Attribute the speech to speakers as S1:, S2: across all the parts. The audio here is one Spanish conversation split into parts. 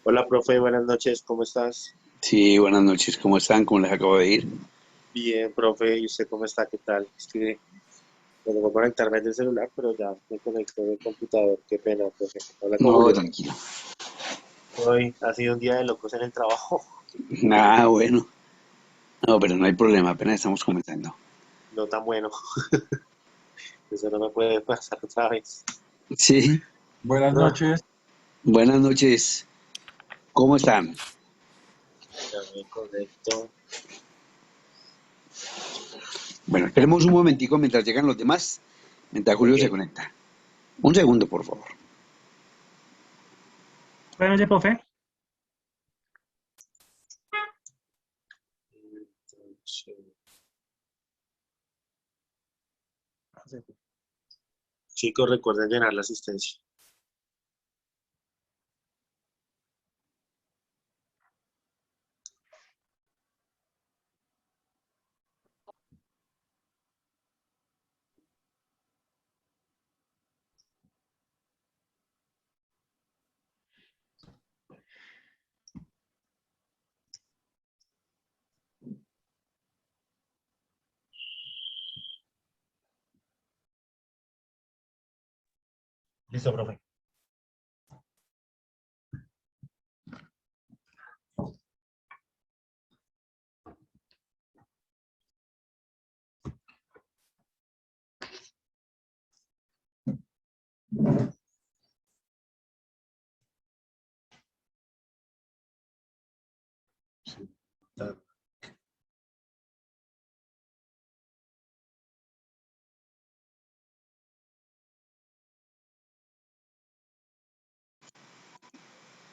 S1: Hola, profe, buenas noches, ¿cómo estás?
S2: Sí, buenas noches, ¿cómo están? ¿Cómo les acabo de ir?
S1: Bien, profe, ¿y usted cómo está? ¿Qué tal? Es que me voy a conectarme del celular, pero ya me conecto del computador. Qué pena, profe. Hola, con
S2: No,
S1: Julio.
S2: tranquilo.
S1: Hoy ha sido un día de locos en el trabajo.
S2: Ah, bueno. No, pero no hay problema, apenas estamos comenzando.
S1: No tan bueno. Eso no me puede pasar otra vez.
S2: Sí,
S3: Buenas
S1: Ah,
S3: noches.
S2: buenas noches, ¿cómo están?
S1: ya me conecto.
S2: Bueno, esperemos un momentico mientras llegan los demás, mientras
S1: Ok.
S2: Julio se conecta. Un segundo, por favor.
S3: Buenas noches, profe.
S1: Chicos, recuerden llenar la asistencia.
S3: Listo, profe.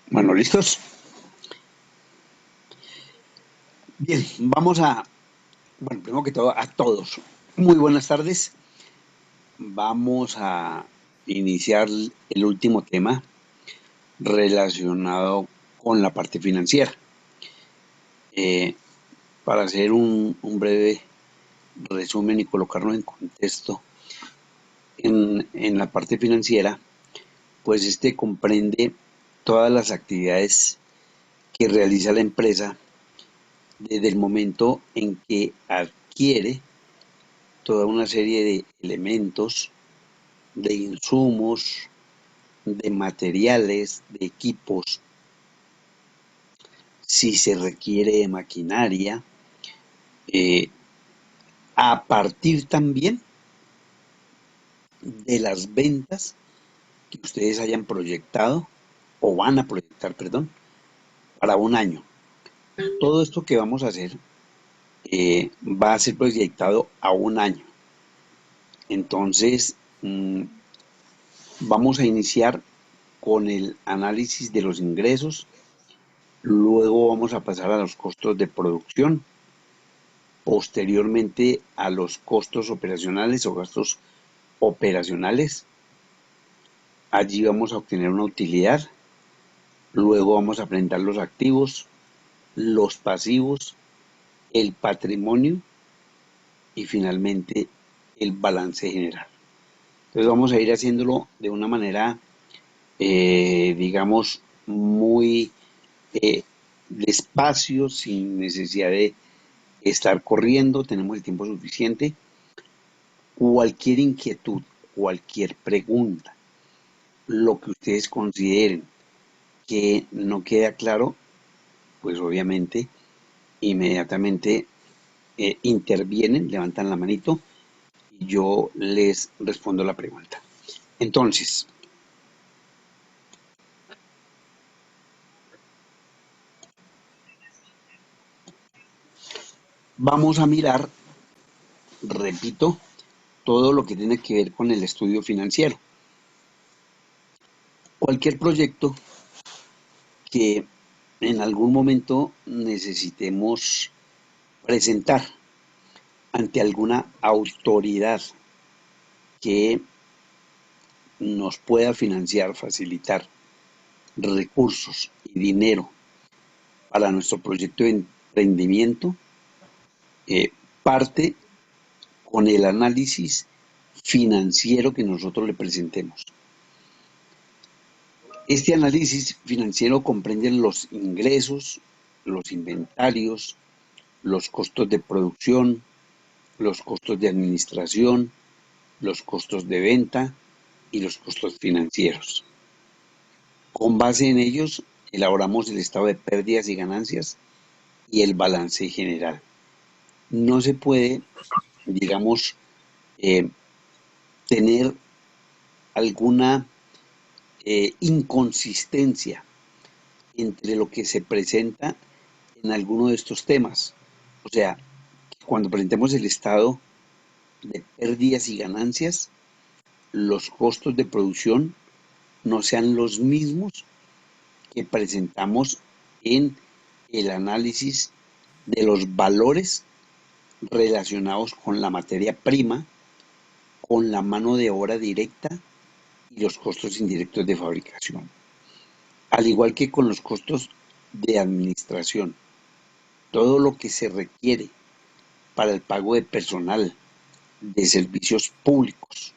S2: Bueno, ¿listos? Bien, bueno, primero que todo, a todos. Muy buenas tardes. Vamos a iniciar el último tema relacionado con la parte financiera. Eh, para hacer un breve resumen y colocarnos en contexto, en la parte financiera, pues este comprende todas las actividades que realiza la empresa desde el momento en que adquiere toda una serie de elementos, de insumos, de materiales, de equipos, si se requiere de maquinaria, eh, a partir también de las ventas que ustedes hayan proyectado o van a proyectar, perdón, para un año. Todo esto que vamos a hacer va a ser proyectado a un año. Entonces, vamos a iniciar con el análisis de los ingresos, luego vamos a pasar a los costos de producción, posteriormente a los costos operacionales o gastos operacionales. Allí vamos a obtener una utilidad, luego vamos a presentar los activos, los pasivos, el patrimonio y finalmente el balance general. Entonces vamos a ir haciéndolo de una manera, digamos, muy eh, despacio, sin necesidad de estar corriendo, tenemos el tiempo suficiente. Cualquier inquietud, cualquier pregunta, lo que ustedes consideren que no queda claro, pues obviamente inmediatamente intervienen, levantan la manito y yo les respondo la pregunta. Entonces, vamos a mirar, repito, todo lo que tiene que ver con el estudio financiero. Cualquier proyecto que en algún momento necesitemos presentar ante alguna autoridad que nos pueda financiar, facilitar recursos y dinero para nuestro proyecto de emprendimiento, parte con el análisis financiero que nosotros le presentemos. Este análisis financiero comprende los ingresos, los inventarios, los costos de producción, los costos de administración, los costos de venta y los costos financieros. Con base en ellos, elaboramos el estado de pérdidas y ganancias y el balance general. No se puede, digamos, tener alguna inconsistencia entre lo que se presenta en alguno de estos temas. O sea, cuando presentemos el estado de pérdidas y ganancias, los costos de producción no sean los mismos que presentamos en el análisis de los valores relacionados con la materia prima, con la mano de obra directa y los costos indirectos de fabricación, al igual que con los costos de administración. Todo lo que se requiere para el pago de personal, de servicios públicos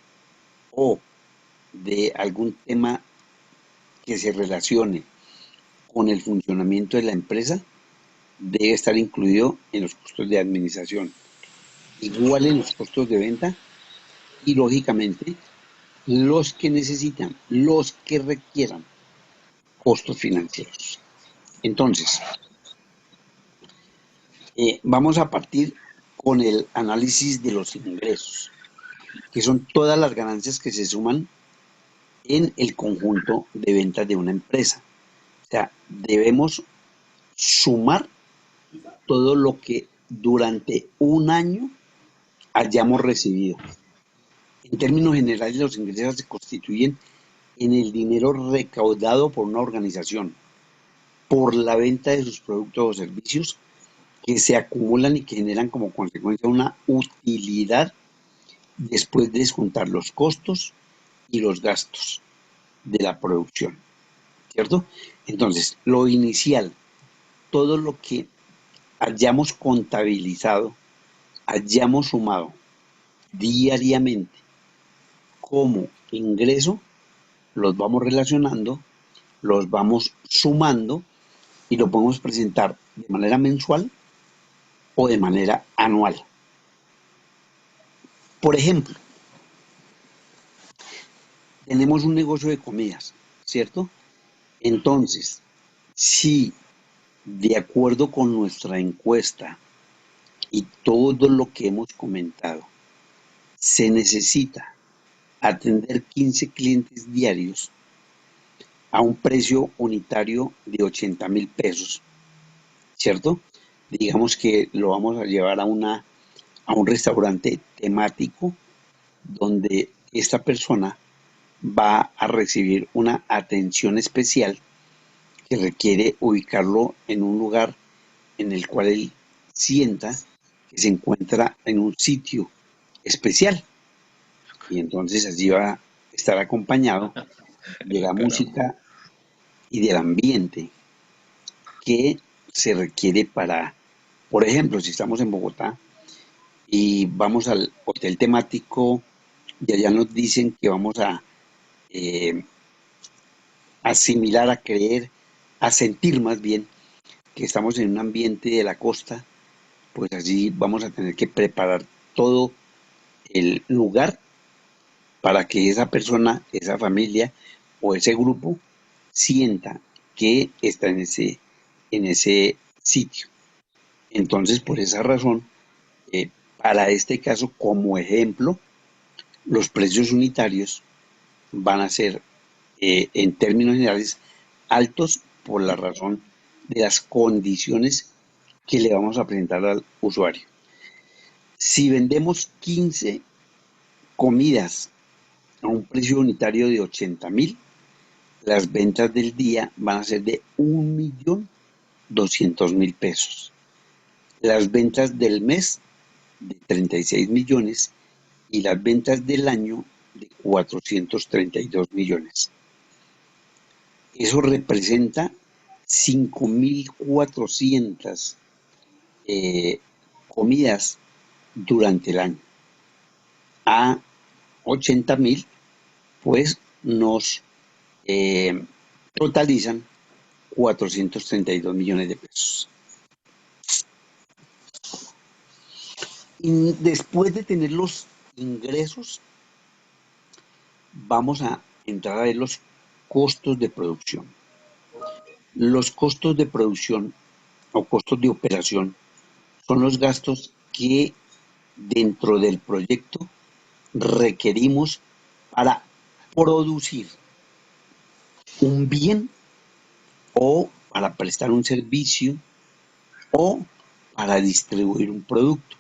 S2: o de algún tema que se relacione con el funcionamiento de la empresa debe estar incluido en los costos de administración, igual en los costos de venta y lógicamente los que necesitan, los que requieran costos financieros. Entonces, vamos a partir con el análisis de los ingresos, que son todas las ganancias que se suman en el conjunto de ventas de una empresa. O sea, debemos sumar todo lo que durante un año hayamos recibido. En términos generales, los ingresos se constituyen en el dinero recaudado por una organización por la venta de sus productos o servicios que se acumulan y que generan como consecuencia una utilidad después de descontar los costos y los gastos de la producción, ¿cierto? Entonces, lo inicial, todo lo que hayamos contabilizado, hayamos sumado diariamente como ingreso, los vamos relacionando, los vamos sumando y lo podemos presentar de manera mensual o de manera anual. Por ejemplo, tenemos un negocio de comidas, ¿cierto? Entonces, si de acuerdo con nuestra encuesta y todo lo que hemos comentado, se necesita atender 15 clientes diarios a un precio unitario de 80.000 pesos, ¿cierto? Digamos que lo vamos a llevar a un restaurante temático donde esta persona va a recibir una atención especial que requiere ubicarlo en un lugar en el cual él sienta que se encuentra en un sitio especial. Y entonces allí va a estar acompañado de la música y del ambiente que se requiere para, por ejemplo, si estamos en Bogotá y vamos al hotel temático y allá nos dicen que vamos a eh, asimilar, a creer, a sentir más bien que estamos en un ambiente de la costa, pues allí vamos a tener que preparar todo el lugar para que esa persona, esa familia o ese grupo sienta que está en ese sitio. Entonces, por esa razón, para este caso, como ejemplo, los precios unitarios van a ser, en términos generales, altos por la razón de las condiciones que le vamos a presentar al usuario. Si vendemos 15 comidas a un precio unitario de 80.000, las ventas del día van a ser de 1.200.000 pesos. Las ventas del mes de 36 millones y las ventas del año de 432 millones. Eso representa 5.400 comidas durante el año. A 80.000, pues nos totalizan 432 millones de pesos. Y después de tener los ingresos, vamos a entrar a ver los costos de producción. Los costos de producción o costos de operación son los gastos que dentro del proyecto requerimos para producir un bien o para prestar un servicio o para distribuir un producto.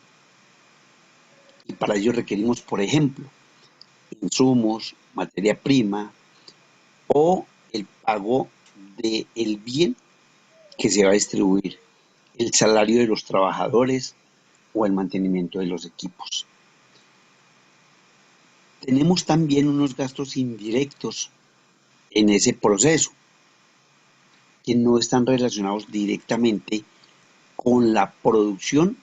S2: Y para ello requerimos, por ejemplo, insumos, materia prima o el pago del bien que se va a distribuir, el salario de los trabajadores o el mantenimiento de los equipos. Tenemos también unos gastos indirectos en ese proceso que no están relacionados directamente con la producción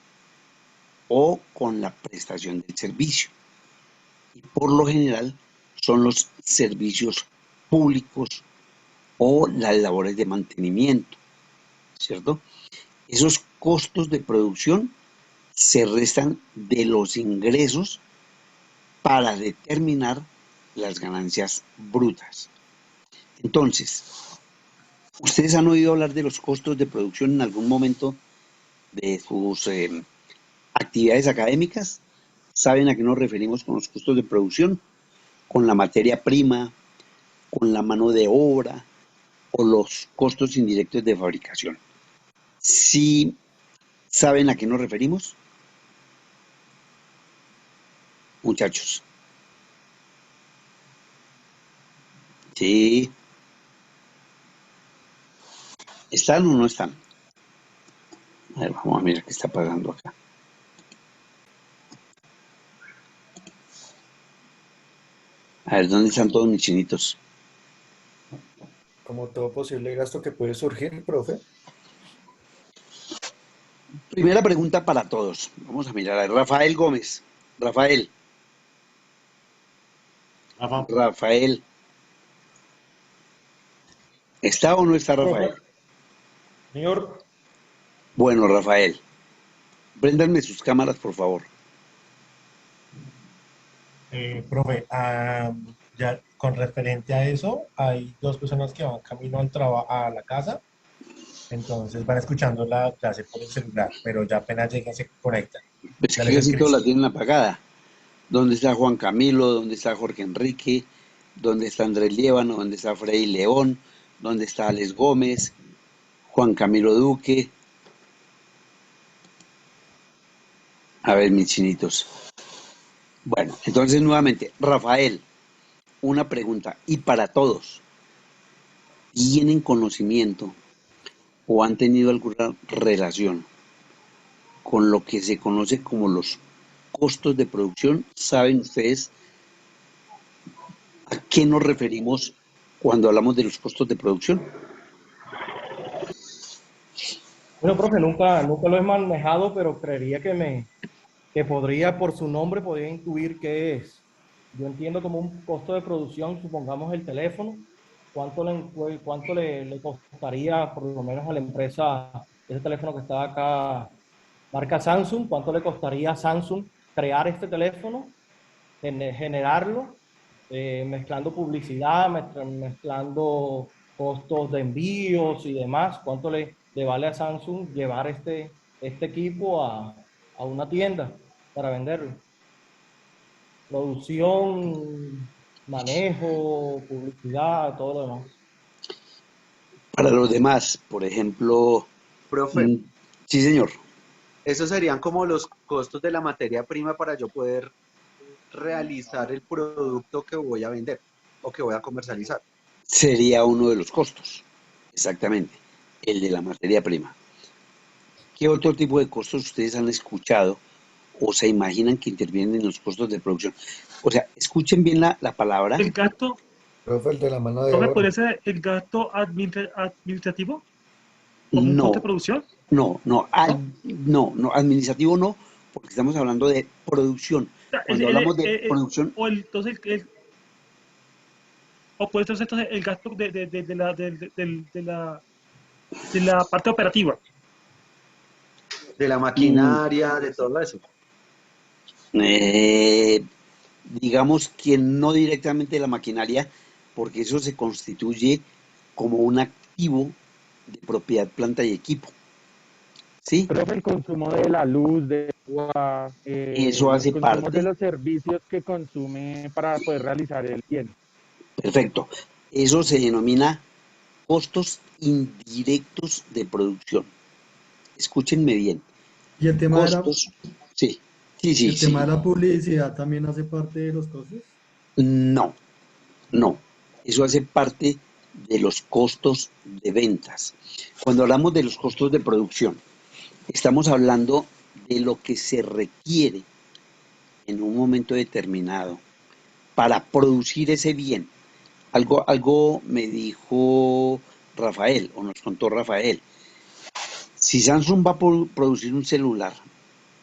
S2: o con la prestación del servicio. Y por lo general son los servicios públicos o las labores de mantenimiento, ¿cierto? Esos costos de producción se restan de los ingresos para determinar las ganancias brutas. Entonces, ¿ustedes han oído hablar de los costos de producción en algún momento de sus actividades académicas? ¿Saben a qué nos referimos con los costos de producción? Con la materia prima, con la mano de obra o los costos indirectos de fabricación. ¿Sí saben a qué nos referimos, muchachos? Sí. ¿Están o no están? A ver, vamos a mirar qué está pasando acá. A ver, ¿dónde están todos mis chinitos?
S4: Como todo posible gasto que puede surgir, profe.
S2: Primera pregunta para todos. Vamos a mirar a Rafael Gómez. Rafael,
S3: Rafa,
S2: Rafael. ¿Está o no está
S4: Profe,
S2: Rafael?
S4: señor,
S2: Bueno, Rafael, préndanme sus cámaras, por favor.
S3: profe, ya con referente a eso, hay dos personas que van camino al trabajo a la casa, entonces van escuchando la clase por el celular, pero ya apenas llegan se conectan.
S2: Pues
S3: Ya
S2: que
S3: les
S2: casi todos
S3: escribí.
S2: la tienen apagada. ¿Dónde está Juan Camilo? ¿Dónde está Jorge Enrique? ¿Dónde está Andrés Liévano? ¿Dónde está Freddy León? ¿Dónde está Alex Gómez? Juan Camilo Duque. A ver, mis chinitos. Bueno, entonces nuevamente, Rafael, una pregunta, y para todos, ¿tienen conocimiento o han tenido alguna relación con lo que se conoce como los costos de producción? ¿Saben ustedes a qué nos referimos cuando hablamos de los costos de producción?
S4: bueno, profe, nunca lo he manejado, pero creería que podría, por su nombre, podría intuir qué es. Yo entiendo como un costo de producción, supongamos el teléfono, cuánto le costaría, por lo menos a la empresa, ese teléfono que está acá, marca Samsung, cuánto le costaría a Samsung crear este teléfono, generarlo, mezclando publicidad, mezclando costos de envíos y demás, cuánto le vale a Samsung llevar este equipo a una tienda para venderlo. Producción, manejo, publicidad, todo lo demás.
S2: Para los demás, por ejemplo,
S5: Profe,
S2: mm, sí señor,
S5: esos serían como los costos de la materia prima para yo poder realizar el producto que voy a vender o que voy a comercializar.
S2: sería uno de los costos, exactamente, el de la materia prima. ¿Qué otro tipo de costos ustedes han escuchado o se imaginan que intervienen en los costos de producción? O sea, escuchen bien la palabra.
S3: El gasto,
S4: Profe, el de la mano de
S3: profe,
S4: obra.
S3: ¿podría ser el gasto administrativo como un costo de
S2: No,
S3: producción? ¿No?
S2: no, administrativo no, porque estamos hablando de producción.
S3: O sea,
S2: Cuando hablamos de producción,
S3: entonces,
S6: o puede ser el gasto de la parte operativa.
S5: De la maquinaria, de todo eso.
S2: Digamos que no directamente de la maquinaria, porque eso se constituye como un activo de propiedad, planta y equipo. ¿Sí?
S7: Pero el consumo de la luz, de agua,
S2: Eso
S7: los
S2: hace
S7: consumos de
S2: parte.
S7: los servicios que consume para poder realizar el bien.
S2: Perfecto. Eso se denomina costos indirectos de producción. Escúchenme bien.
S8: Y el tema
S2: Costos. Sí, sí, sí,
S8: el tema
S2: sí.
S8: de la publicidad también hace parte de los costos.
S2: No, no. Eso hace parte de los costos de ventas. Cuando hablamos de los costos de producción, estamos hablando de lo que se requiere en un momento determinado para producir ese bien. Algo me dijo Rafael, o nos contó Rafael. Si Samsung va a producir un celular,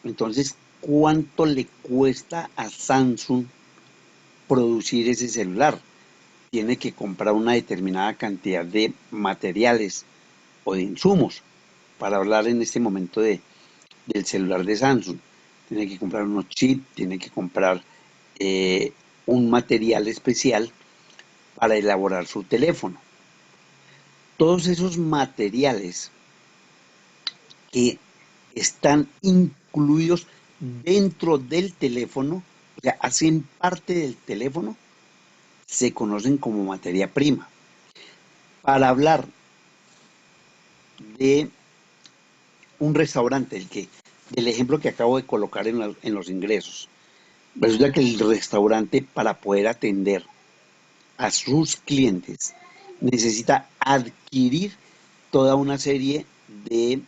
S2: entonces, ¿cuánto le cuesta a Samsung producir ese celular? Tiene que comprar una determinada cantidad de materiales o de insumos, para hablar en este momento del celular de Samsung. Tiene que comprar unos chips, tiene que comprar un material especial para elaborar su teléfono. Todos esos materiales que están incluidos dentro del teléfono, o sea, hacen parte del teléfono, se conocen como materia prima. Para hablar de un restaurante, del ejemplo que acabo de colocar en los ingresos, resulta que el restaurante, para poder atender a sus clientes, necesita adquirir toda una serie de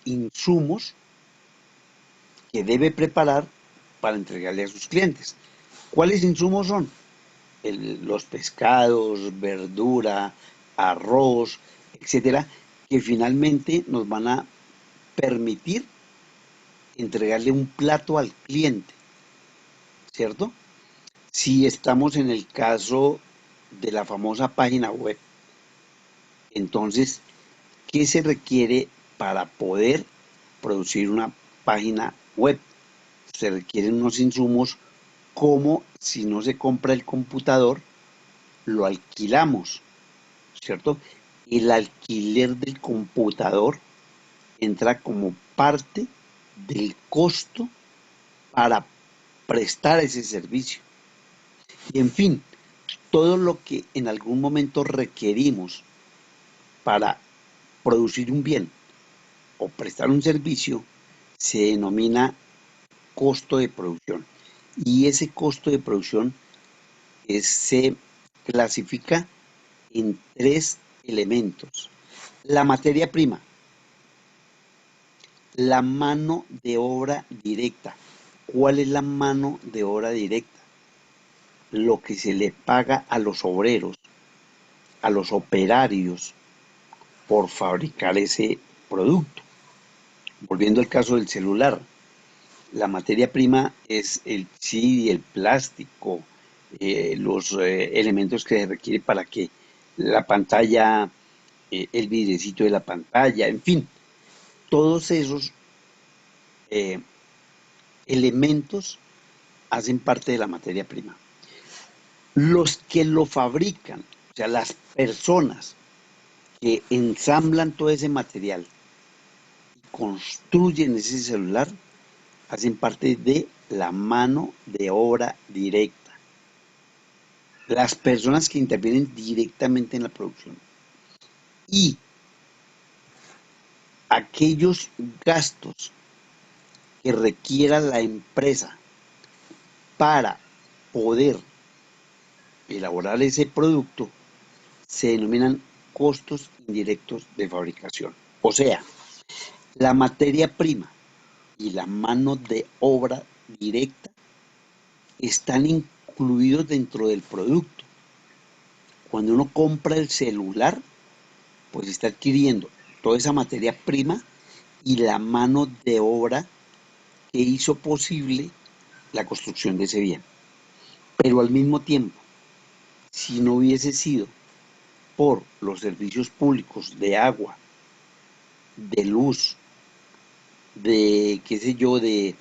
S2: insumos que debe preparar para entregarle a sus clientes. ¿Cuáles insumos son? Los pescados, verdura, arroz, etcétera, que finalmente nos van a permitir entregarle un plato al cliente, ¿cierto? Si estamos en el caso de la famosa página web, entonces, ¿qué se requiere para poder producir una página web? Se requieren unos insumos como si no se compra el computador, lo alquilamos, ¿cierto? El alquiler del computador entra como parte del costo para prestar ese servicio. Y en fin, todo lo que en algún momento requerimos para producir un bien o prestar un servicio se denomina costo de producción. Y ese costo de producción se clasifica en 3 elementos. La materia prima, la mano de obra directa. ¿Cuál es la mano de obra directa? Lo que se le paga a los obreros, a los operarios, por fabricar ese producto. Volviendo al caso del celular, la materia prima es el chip, el plástico, los elementos que se requiere para que la pantalla, el vidrecito de la pantalla, en fin, todos esos elementos hacen parte de la materia prima. Los que lo fabrican, o sea, las personas que ensamblan todo ese material y construyen ese celular, hacen parte de la mano de obra directa. Las personas que intervienen directamente en la producción. Y aquellos gastos que requiera la empresa para poder elaborar ese producto se denominan costos indirectos de fabricación. O sea, la materia prima y la mano de obra directa están incluidos dentro del producto. Cuando uno compra el celular, pues está adquiriendo toda esa materia prima y la mano de obra que hizo posible la construcción de ese bien. Pero al mismo tiempo, si no hubiese sido por los servicios públicos de agua, de luz, de, qué sé yo, de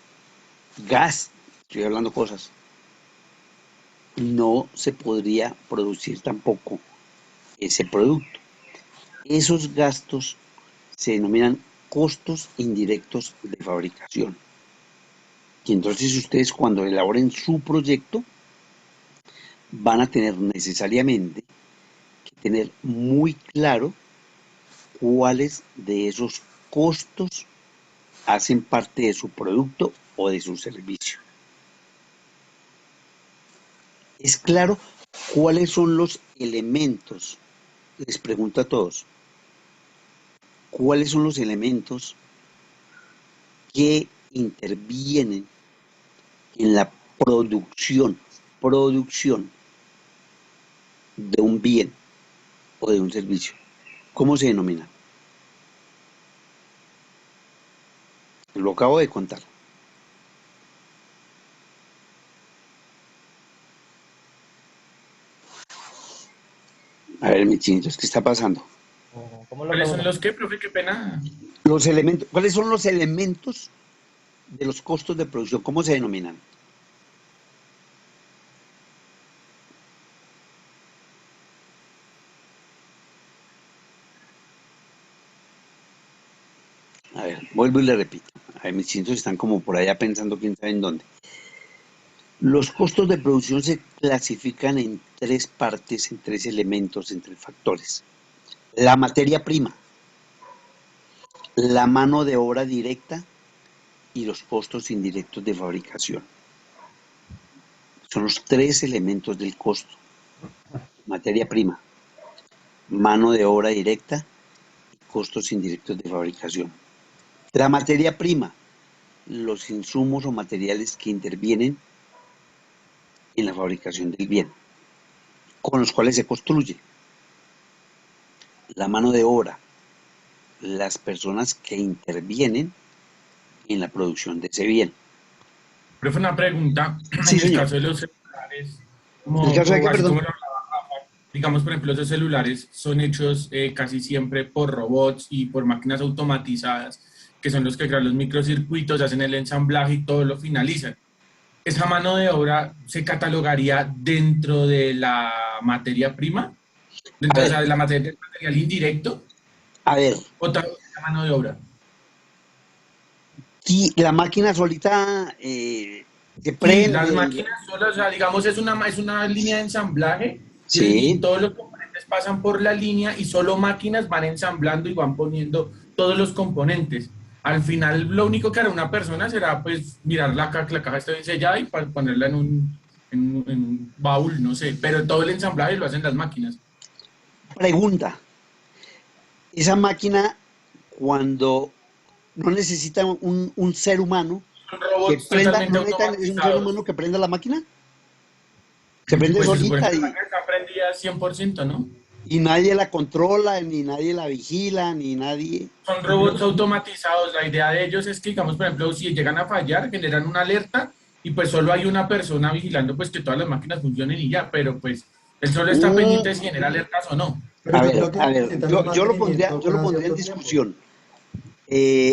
S2: gas, estoy hablando cosas, no se podría producir tampoco ese producto. Esos gastos se denominan costos indirectos de fabricación. Y entonces ustedes cuando elaboren su proyecto van a tener necesariamente que tener muy claro cuáles de esos costos hacen parte de su producto o de su servicio. ¿Es claro cuáles son los elementos? Les pregunto a todos, ¿cuáles son los elementos que intervienen en la producción de un bien o de un servicio? ¿Cómo se denomina? Lo acabo de contar. A ver, mis chinitos, ¿qué está pasando?
S4: ¿Cómo lo
S9: ¿Cuáles son
S4: pregunto?
S9: los qué, profe? Qué pena.
S2: Los elementos, ¿cuáles son los elementos de los costos de producción? ¿Cómo se denominan? A ver, vuelvo y le repito. A ver, mis chinitos están como por allá pensando quién sabe en dónde. Los costos de producción se clasifican en tres partes, en tres elementos, en tres factores. La materia prima, la mano de obra directa y los costos indirectos de fabricación. Son los tres elementos del costo. Materia prima, mano de obra directa y costos indirectos de fabricación. La materia prima, los insumos o materiales que intervienen en la fabricación del bien, con los cuales se construye. La mano de obra, las personas que intervienen en la producción de ese bien.
S9: Profe, una pregunta.
S2: Sí,
S9: En el
S2: señor.
S9: caso de los celulares,
S2: ¿El caso de qué,
S9: así
S2: perdón?
S9: como lo hablaba Rafa, digamos, por ejemplo, los celulares son hechos casi siempre por robots y por máquinas automatizadas, que son los que crean los microcircuitos, hacen el ensamblaje y todo lo finalizan. ¿Esa mano de obra se catalogaría dentro de la materia prima?
S2: A
S9: Dentro, o sea,
S2: ver,
S9: de la materia, del material indirecto,
S2: a ver,
S9: o también la mano de obra.
S2: y la máquina solita se
S9: Sí, las
S2: prende.
S9: máquinas solas, o sea, digamos, es una línea de ensamblaje y
S2: Sí.
S9: todos los componentes pasan por la línea y solo máquinas van ensamblando y van poniendo todos los componentes. Al final, lo único que hará una persona será, pues, mirar que la caja esté bien sellada y ponerla en un baúl, no sé, pero todo el ensamblaje lo hacen las máquinas.
S2: Pregunta, esa máquina cuando no necesita un ser humano
S9: Son
S2: que
S9: robots
S2: prenda,
S9: totalmente
S2: no necesita un ser humano
S9: automatizados.
S2: que prenda la máquina, se prende
S9: Pues se supone
S2: solita
S9: que la máquina está prendida 100%, ¿no?
S2: y nadie la controla, ni nadie la vigila, ni nadie.
S9: Son robots automatizados. La idea de ellos es que, digamos, por ejemplo, si llegan a fallar, generan una alerta y pues solo hay una persona vigilando pues que todas las máquinas funcionen y ya, pero pues él solo está pendiente de si genera alertas o no.
S8: Pero
S2: A
S8: yo
S2: ver,
S8: creo que
S2: a ver,
S8: necesitan un mantenimiento
S2: yo lo
S8: cada
S2: pondría en
S8: cierto tiempo.
S2: discusión.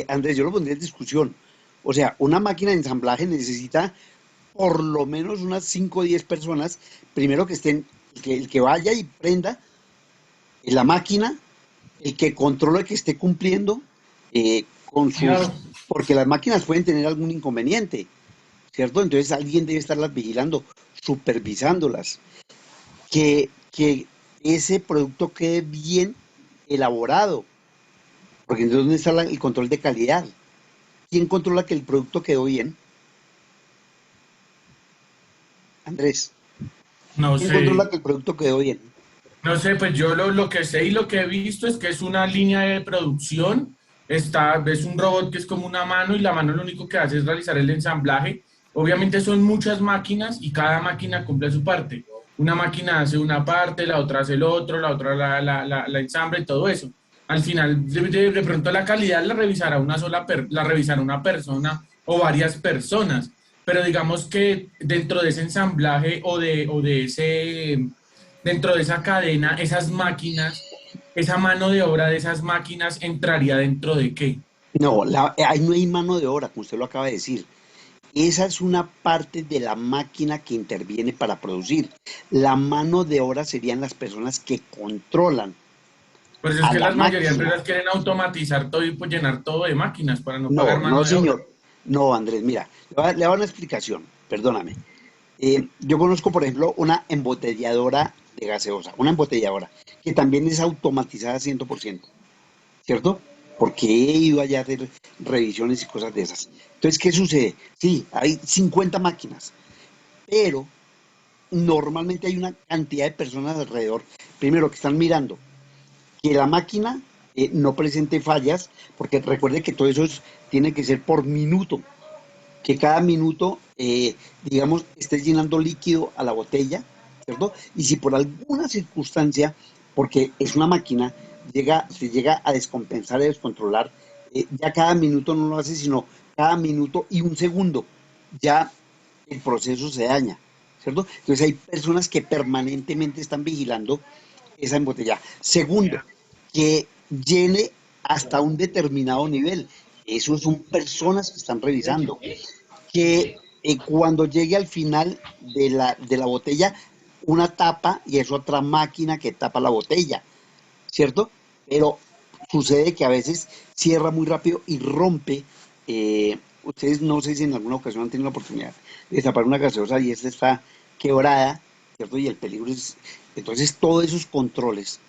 S2: Andrés, yo lo pondría en discusión. O sea, una máquina de ensamblaje necesita por lo menos unas 5 o 10 personas, primero que estén, el que vaya y prenda la máquina, el que controle que esté cumpliendo con sus,
S9: Claro.
S2: porque las máquinas pueden tener algún inconveniente, ¿cierto? Entonces alguien debe estarlas vigilando, supervisándolas, que ese producto quede bien elaborado, porque entonces ¿dónde está el control de calidad? ¿Quién controla que el producto quedó bien? Andrés,
S9: No
S2: ¿quién
S9: sé,
S2: controla que el producto quedó bien?
S9: no sé, pues yo lo que sé y lo que he visto es que es una línea de producción, es un robot que es como una mano y la mano lo único que hace es realizar el ensamblaje. Obviamente son muchas máquinas y cada máquina cumple su parte. Una máquina hace una parte, la otra hace el otro, la otra la ensambla y todo eso. Al final, de pronto la calidad la revisará la revisará una persona o varias personas, pero digamos que dentro de ese ensamblaje o de ese dentro de esa cadena, esas máquinas, esa mano de obra de esas máquinas entraría dentro de qué?
S2: No, ahí no hay mano de obra, como usted lo acaba de decir. Esa es una parte de la máquina que interviene para producir. La mano de obra serían las personas que controlan
S9: Pues es
S2: a
S9: que
S2: la
S9: las mayoría de
S2: máquina.
S9: empresas quieren automatizar todo y pues llenar todo de máquinas para no pagar
S2: No,
S9: mano
S2: no,
S9: de obra.
S2: señor. No, Andrés, mira, le voy a dar una explicación, perdóname. Yo conozco, por ejemplo, una embotelladora de gaseosa, una embotelladora, que también es automatizada 100%, ¿cierto? Porque he ido allá a hacer revisiones y cosas de esas. Entonces, ¿qué sucede? Sí, hay 50 máquinas, pero normalmente hay una cantidad de personas alrededor, primero que están mirando que la máquina no presente fallas, porque recuerde que todo eso tiene que ser por minuto, que cada minuto, digamos, esté llenando líquido a la botella, ¿cierto? Y si por alguna circunstancia, porque es una máquina, se llega a descompensar y descontrolar, ya cada minuto no lo hace, sino cada minuto y un segundo, ya el proceso se daña, ¿cierto? Entonces hay personas que permanentemente están vigilando esa embotellada. Segundo, que llene hasta un determinado nivel. Eso son personas que están revisando. Que cuando llegue al final de la botella, una tapa y es otra máquina que tapa la botella, ¿cierto? Pero sucede que a veces cierra muy rápido y rompe. Ustedes no sé si en alguna ocasión han tenido la oportunidad de tapar una gaseosa y esta está quebrada, ¿cierto? Y el peligro es. Entonces, todos esos controles,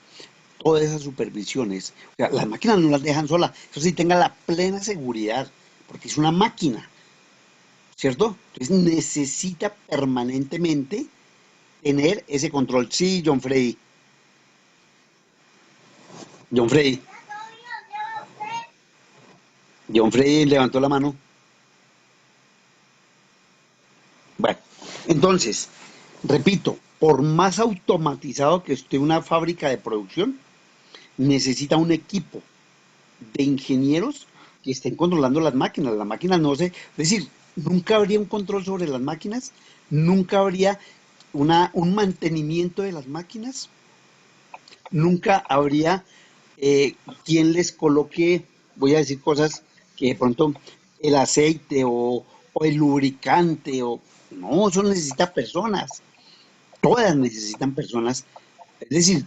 S2: todas esas supervisiones, o sea, las máquinas no las dejan solas. Eso sí, tenga la plena seguridad, porque es una máquina, ¿cierto? Entonces, necesita permanentemente tener ese control. Sí, John Freddy. John Freddy. John Freddy levantó la mano. Bueno, entonces, repito, por más automatizado que esté una fábrica de producción, necesita un equipo de ingenieros que estén controlando las máquinas. Las máquinas no sé, es decir, nunca habría un control sobre las máquinas, nunca habría un mantenimiento de las máquinas, nunca habría quien les coloque, voy a decir cosas que de pronto el aceite o el lubricante, o no, eso necesita personas, todas necesitan personas. Es decir,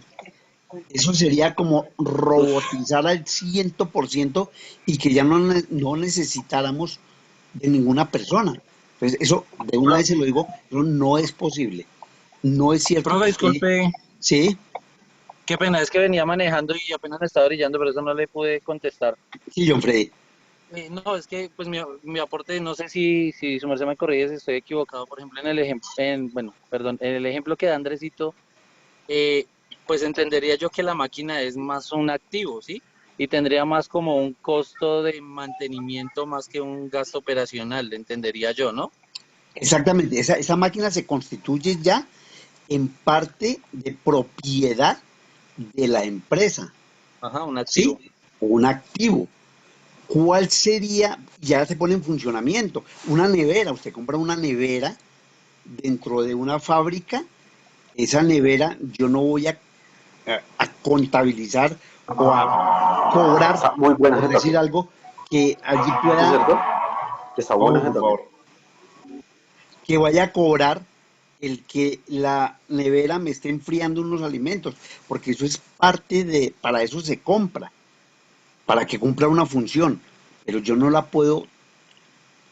S2: eso sería como robotizar al 100% y que ya no necesitáramos de ninguna persona. Entonces, eso, de una vez se lo digo, eso no es posible. No es cierto
S10: Profe,
S2: que usted,
S10: disculpe,
S2: sí,
S10: qué pena, es que venía manejando y apenas me estaba brillando, pero eso no le pude contestar.
S2: sí, John Freddy.
S10: No, es que pues mi aporte, no sé si su merced me corrige si estoy equivocado, por ejemplo, en el ejemplo, bueno, perdón, en el ejemplo que da Andresito, eh, pues entendería yo que la máquina es más un activo, ¿sí? Y tendría más como un costo de mantenimiento más que un gasto operacional, entendería yo, ¿no?
S2: Exactamente, esa máquina se constituye ya en parte de propiedad de la empresa,
S10: Ajá, un
S2: ¿sí?
S10: activo.
S2: Un activo. ¿Cuál sería? Ya se pone en funcionamiento. Una nevera, usted compra una nevera dentro de una fábrica, esa nevera yo no voy a contabilizar o a cobrar,
S11: Está muy buena
S2: por
S11: ese
S2: decir
S11: toque.
S2: algo, que allí
S11: ¿Sí es
S2: pueda,
S11: cierto? Que está bueno
S2: ojo,
S11: ese
S2: por
S11: toque.
S2: favor, que vaya a cobrar el que la nevera me esté enfriando unos alimentos, porque eso es parte de, para eso se compra, para que cumpla una función, pero yo no la puedo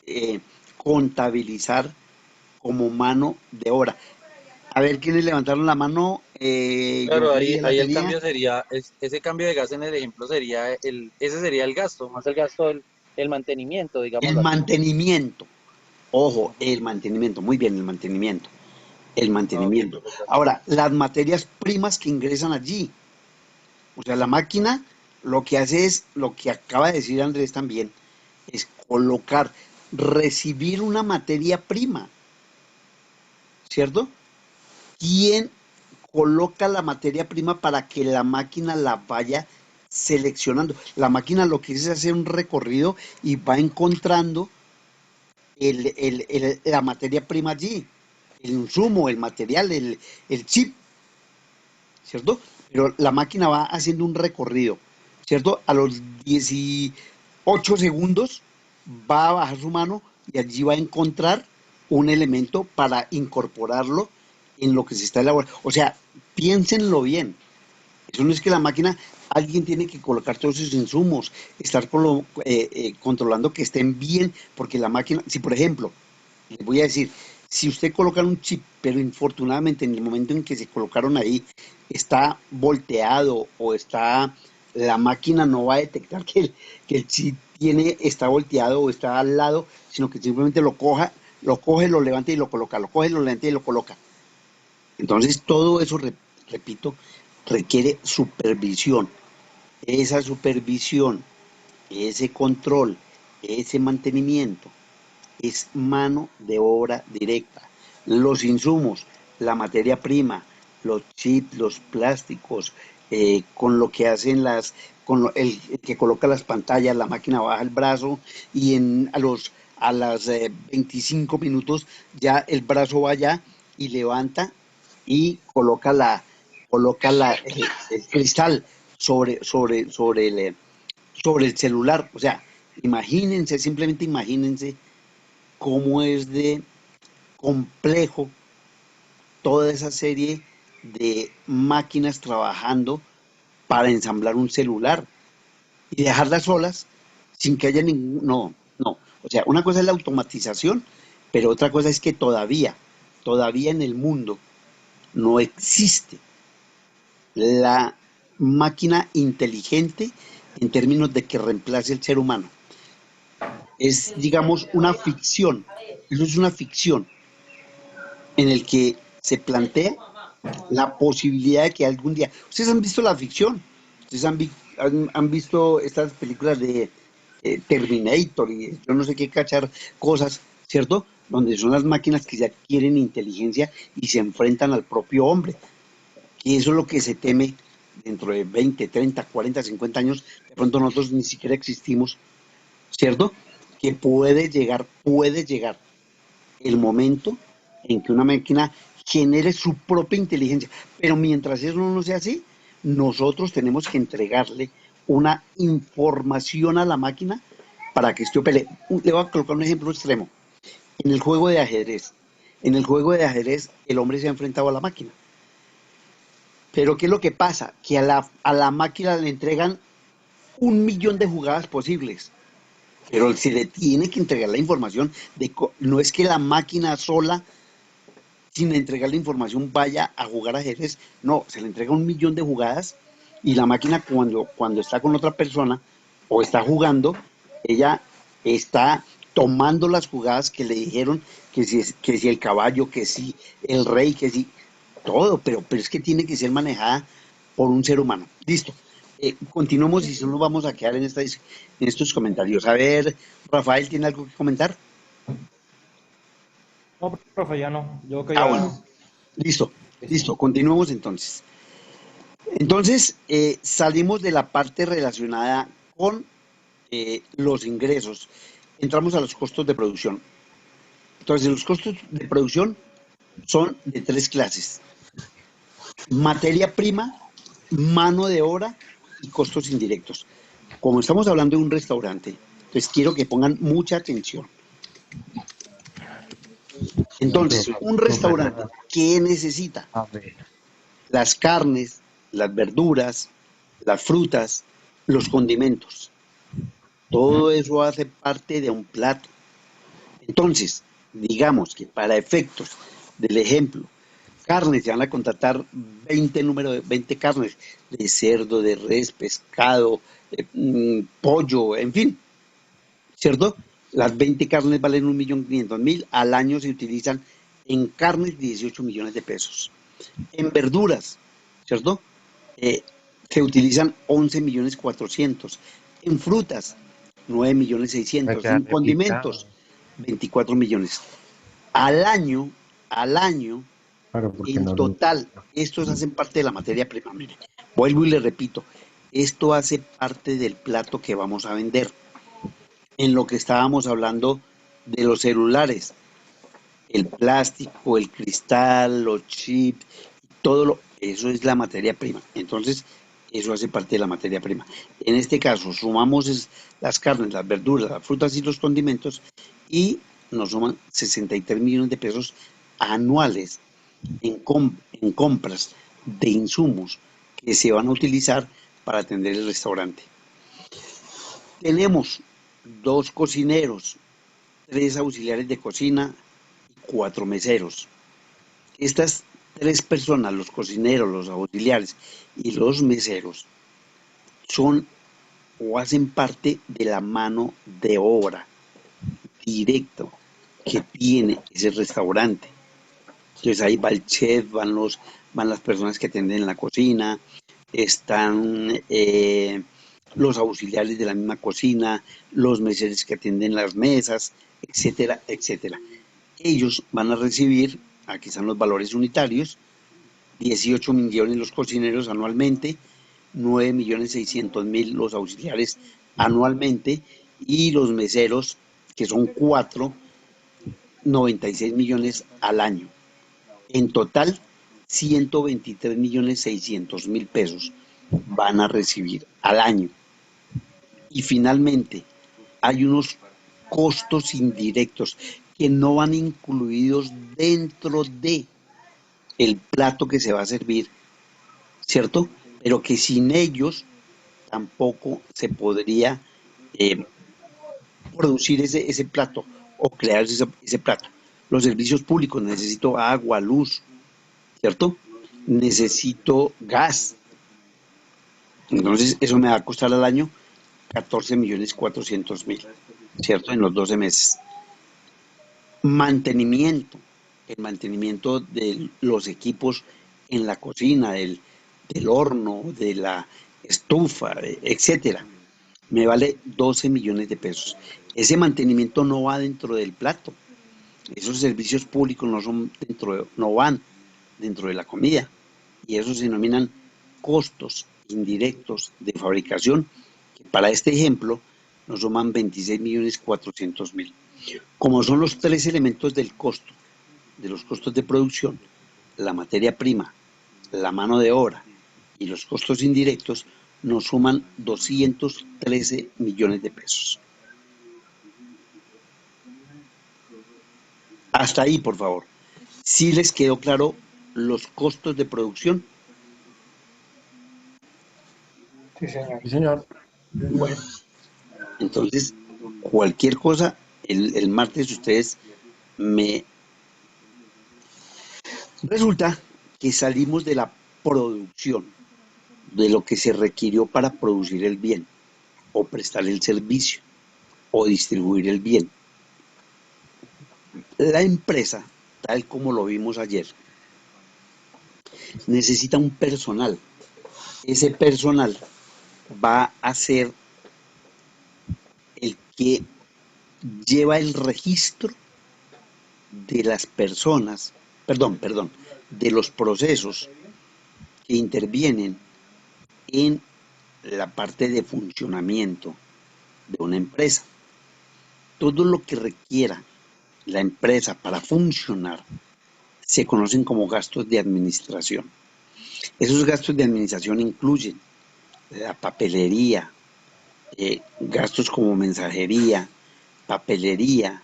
S2: eh, contabilizar como mano de obra. A ver quiénes levantaron la mano. John
S10: Claro,
S2: Freddy
S10: ahí,
S2: ya la
S10: ahí el
S2: tenía.
S10: cambio sería, ese cambio de gas en el ejemplo sería ese sería el gasto, más el gasto del mantenimiento,
S2: El
S10: digámoslo así.
S2: mantenimiento. Ojo,
S10: Ujú.
S2: el mantenimiento. Muy bien, el mantenimiento. El
S10: Ah, ok,
S2: mantenimiento.
S10: perfecto.
S2: Ahora, las materias primas que ingresan allí. O sea, la máquina lo que hace es, lo que acaba de decir Andrés también, es colocar, recibir una materia prima, ¿cierto? ¿Quién coloca la materia prima para que la máquina la vaya seleccionando? La máquina lo que hace es hacer un recorrido y va encontrando la materia prima allí, el insumo, el material, el chip, ¿cierto? Pero la máquina va haciendo un recorrido, ¿cierto? A los 18 segundos va a bajar su mano y allí va a encontrar un elemento para incorporarlo en lo que se está elaborando. O sea, piénsenlo bien. Eso no es que la máquina, alguien tiene que colocar todos sus insumos, estar controlando que estén bien, porque la máquina, si por ejemplo, les voy a decir, si usted coloca un chip, pero infortunadamente en el momento en que se colocaron ahí está volteado o está, la máquina no va a detectar que el chip está volteado o está al lado, sino que simplemente lo coge, lo levanta y lo coloca, lo coge, lo levanta y lo coloca. Entonces todo eso, repito, requiere supervisión. Esa supervisión, ese control, ese mantenimiento es mano de obra directa. Los insumos, la materia prima, los chips, los plásticos, con lo que hacen el que coloca las pantallas, la máquina baja el brazo y a las 25 minutos ya el brazo va allá y levanta y coloca el cristal sobre el celular. O sea, imagínense, simplemente imagínense cómo es de complejo toda esa serie de máquinas trabajando para ensamblar un celular y dejarlas solas sin que haya ningún... No, no. O sea, una cosa es la automatización, pero otra cosa es que todavía en el mundo no existe la máquina inteligente en términos de que reemplace el ser humano. Es, digamos, una ficción. Eso es una ficción en el que se plantea la posibilidad de que algún día... Ustedes han visto la ficción, ustedes han visto estas películas de Terminator y yo no sé qué cachar cosas, ¿cierto? Donde son las máquinas que ya adquieren inteligencia y se enfrentan al propio hombre. Y eso es lo que se teme dentro de 20, 30, 40, 50 años. De pronto nosotros ni siquiera existimos, ¿cierto? Que puede llegar el momento en que una máquina genere su propia inteligencia. Pero mientras eso no sea así, nosotros tenemos que entregarle una información a la máquina para que esto opere. Le voy a colocar un ejemplo extremo. En el juego de ajedrez, el hombre se ha enfrentado a la máquina. Pero ¿qué es lo que pasa? Que a la máquina le entregan 1.000.000 de jugadas posibles. Pero se le tiene que entregar la información no es que la máquina sola, sin entregar la información, vaya a jugar ajedrez. No, se le entrega 1.000.000 de jugadas y la máquina cuando está con otra persona o está jugando, ella está tomando las jugadas que le dijeron, que si el caballo, que si el rey, que si todo, pero es que tiene que ser manejada por un ser humano. Listo. Continuemos y solo vamos a quedar en estos comentarios. A ver, Rafael, ¿tiene algo que comentar?
S4: No, profe, ya no. Yo que ya...
S2: Bueno. Listo. Continuemos entonces. Entonces, salimos de la parte relacionada con los ingresos. Entramos a los costos de producción. Entonces, los costos de producción son de 3 clases. Materia prima, mano de obra y costos indirectos. Como estamos hablando de un restaurante, entonces quiero que pongan mucha atención. Entonces, un restaurante, ¿qué necesita? Las carnes, las verduras, las frutas, los condimentos. Todo eso hace parte de un plato. Entonces, digamos que para efectos del ejemplo, carnes, se van a contratar 20 carnes de cerdo, de res, pescado, pollo, en fin, ¿cierto? Las 20 carnes valen 1.500.000, al año se utilizan en carnes 18 millones de pesos. En verduras, ¿cierto? Se utilizan 11.400.000. En frutas, 9.600.000. En condimentos, 24 millones. Al año, en total, estos hacen parte de la materia prima. Mire, vuelvo y le repito, esto hace parte del plato que vamos a vender. En lo que estábamos hablando de los celulares, el plástico, el cristal, los chips, Eso es la materia prima. Entonces, eso hace parte de la materia prima. En este caso, sumamos las carnes, las verduras, las frutas y los condimentos y nos suman 63 millones de pesos anuales en compras de insumos que se van a utilizar para atender el restaurante. Tenemos 2 cocineros, 3 auxiliares de cocina y 4 meseros. Estas 3 personas, los cocineros, los auxiliares y los meseros, son o hacen parte de la mano de obra directo que tiene ese restaurante. Entonces ahí va el chef, van las personas que atienden la cocina, están los auxiliares de la misma cocina, los meseros que atienden las mesas, etcétera, etcétera. Ellos van a recibir, aquí están los valores unitarios, 18 millones los cocineros anualmente, 9.600.000 los auxiliares anualmente y los meseros, que son 4, 96 millones al año. En total, 123.600.000 pesos van a recibir al año. Y finalmente, hay unos costos indirectos que no van incluidos dentro de el plato que se va a servir, ¿cierto? Pero que sin ellos tampoco se podría producir ese plato o crear ese plato. Los servicios públicos, necesito agua, luz, ¿cierto? Necesito gas. Entonces, eso me va a costar al año 14.400.000, ¿cierto? En los 12 meses. Mantenimiento. El mantenimiento de los equipos en la cocina, del horno, de la estufa, etcétera. Me vale 12 millones de pesos. Ese mantenimiento no va dentro del plato. Esos servicios públicos no van dentro de la comida. Y eso se denominan costos indirectos de fabricación, que para este ejemplo nos suman 26.400.000. Como son los 3 elementos del costo, de los costos de producción, la materia prima, la mano de obra y los costos indirectos, nos suman 213 millones de pesos. Hasta ahí, por favor. ¿Sí les quedó claro los costos de producción?
S3: Sí, señor.
S4: Sí, señor.
S2: Bueno, entonces, cualquier cosa, el martes ustedes me... Resulta que salimos de la producción, de lo que se requirió para producir el bien, o prestar el servicio, o distribuir el bien. La empresa, tal como lo vimos ayer, necesita un personal. Ese personal va a ser el que lleva el registro de las personas, de los procesos que intervienen en la parte de funcionamiento de una empresa. Todo lo que requiera la empresa para funcionar se conocen como gastos de administración. Esos gastos de administración incluyen la papelería, gastos como mensajería, papelería,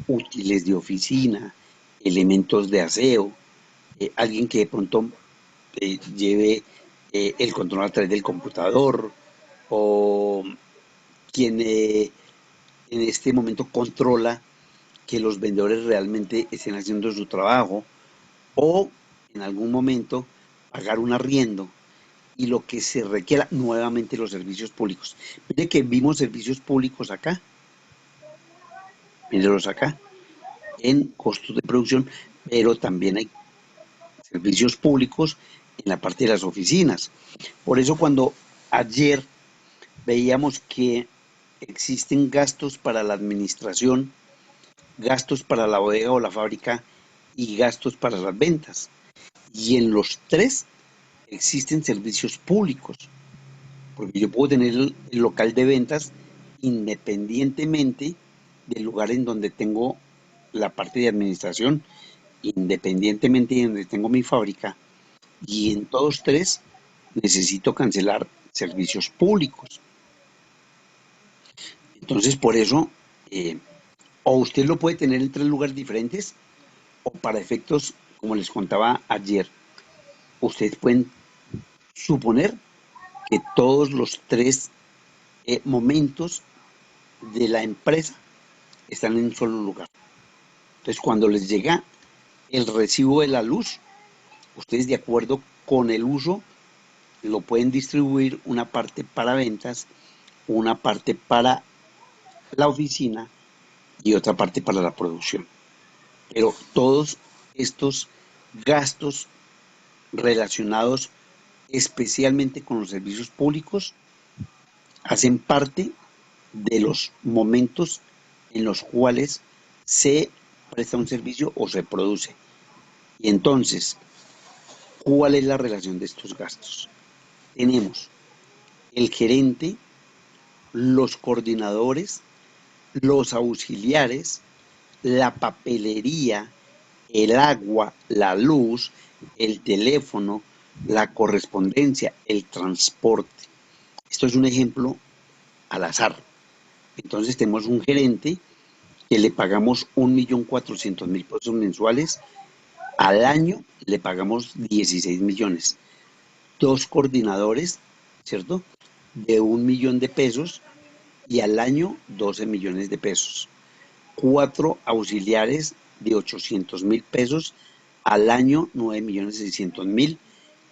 S2: útiles de oficina, elementos de aseo, alguien que de pronto lleve el control a través del computador, o quien en este momento controla que los vendedores realmente estén haciendo su trabajo, o en algún momento pagar un arriendo y lo que se requiera, nuevamente los servicios públicos. Mire que vimos servicios públicos acá, mírenlos acá, en costos de producción, pero también hay servicios públicos en la parte de las oficinas. Por eso cuando ayer veíamos que existen gastos para la administración, gastos para la bodega o la fábrica y gastos para las ventas. Y en los 3 existen servicios públicos, porque yo puedo tener el local de ventas independientemente del lugar en donde tengo la parte de administración, independientemente de donde tengo mi fábrica, y en todos tres necesito cancelar servicios públicos. Entonces, por eso, o usted lo puede tener en tres lugares diferentes, o para efectos, como les contaba ayer, ustedes pueden suponer que todos los tres momentos de la empresa están en un solo lugar. Entonces, cuando les llega el recibo de la luz, ustedes, de acuerdo con el uso, lo pueden distribuir, una parte para ventas, una parte para la oficina y otra parte para la producción. Pero todos estos gastos relacionados especialmente con los servicios públicos hacen parte de los momentos en los cuales se presta un servicio o se produce. Y entonces, ¿cuál es la relación de estos gastos? Tenemos el gerente, los coordinadores, los auxiliares, la papelería, el agua, la luz, el teléfono, la correspondencia, el transporte. Esto es un ejemplo al azar. Entonces tenemos un gerente que le pagamos 1.400.000 pesos mensuales, al año le pagamos 16 millones. Dos coordinadores, ¿cierto? De 1 millón de pesos y al año 12 millones de pesos. 4 auxiliares de 800.000 pesos, al año 9.600.000.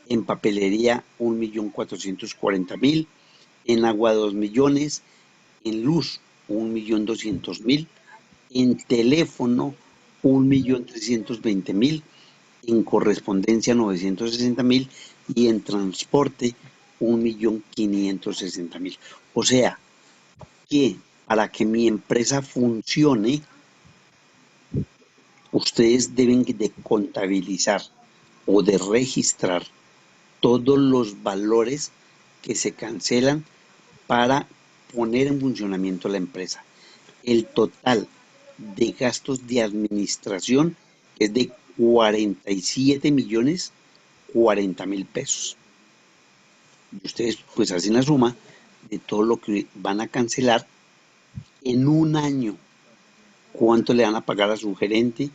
S2: En papelería 1.440.000. En agua 2 millones. En luz 1.200.000. En teléfono 1.320.000. En correspondencia 960.000 y en transporte 1.560.000. O sea que para que mi empresa funcione, ustedes deben de contabilizar o de registrar todos los valores que se cancelan para poner en funcionamiento la empresa. El total de gastos de administración es de 47.040.000 pesos. Y ustedes pues hacen la suma de todo lo que van a cancelar en un año. ¿Cuánto le van a pagar a su gerente?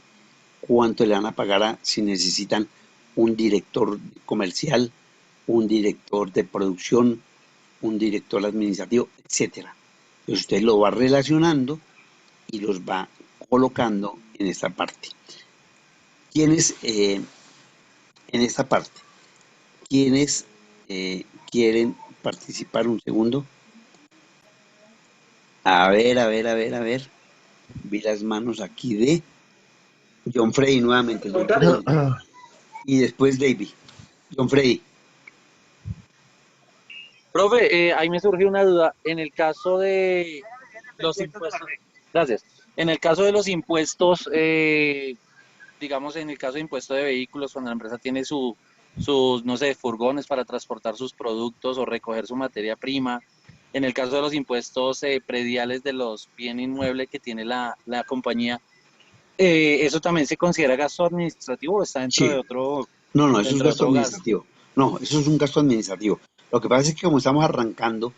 S2: ¿Cuánto le van a pagar si necesitan un director comercial, un director de producción, un director administrativo, etcétera? Entonces usted lo va relacionando y los va colocando en esta parte. ¿Quiénes en esta parte? ¿Quiénes quieren participar? Un segundo. A ver. Vi las manos aquí de John Freddy nuevamente. John Freddy. Y después David. John Freddy.
S10: Profe, ahí me surgió una duda. En el caso de los impuestos, gracias. En el caso de los impuestos, digamos, en el caso de impuesto de vehículos, cuando la empresa tiene sus, no sé, furgones para transportar sus productos o recoger su materia prima. En el caso de los impuestos prediales de los bienes inmuebles que tiene la compañía, ¿eso también se considera gasto administrativo o está dentro
S2: Sí.
S10: de otro,
S2: No, eso es
S10: dentro de
S2: gasto
S10: otro gasto?
S2: administrativo. No, eso es un gasto administrativo. Lo que pasa es que como estamos arrancando,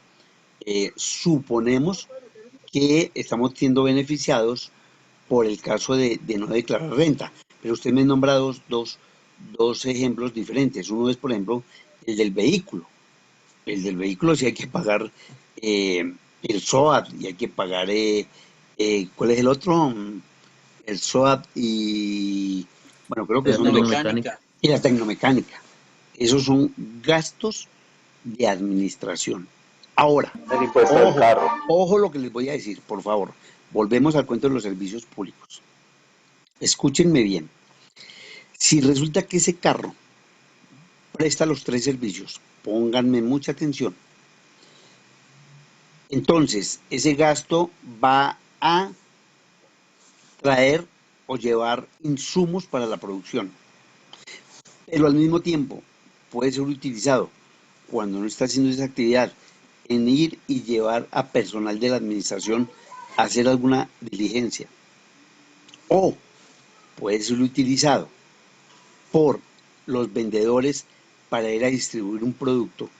S2: suponemos que estamos siendo beneficiados por el caso de no declarar renta. Pero usted me nombra dos ejemplos diferentes. Uno es, por ejemplo, el del vehículo. El del vehículo sí hay que pagar el SOAT y hay que pagar, ¿cuál es el otro? El SOAT y, bueno, creo que son dos.
S10: Tecnomecánica.
S2: Y la tecnomecánica. Esos son gastos de administración. Ahora,
S11: El impuesto del carro.
S2: ojo lo que les voy a decir, por favor. Volvemos al cuento de los servicios públicos. Escúchenme bien. Si resulta que ese carro presta los tres servicios, pónganme mucha atención. Entonces, ese gasto va a traer o llevar insumos para la producción. Pero al mismo tiempo puede ser utilizado cuando no está haciendo esa actividad en ir y llevar a personal de la administración a hacer alguna diligencia. O puede ser utilizado por los vendedores para ir a distribuir un producto,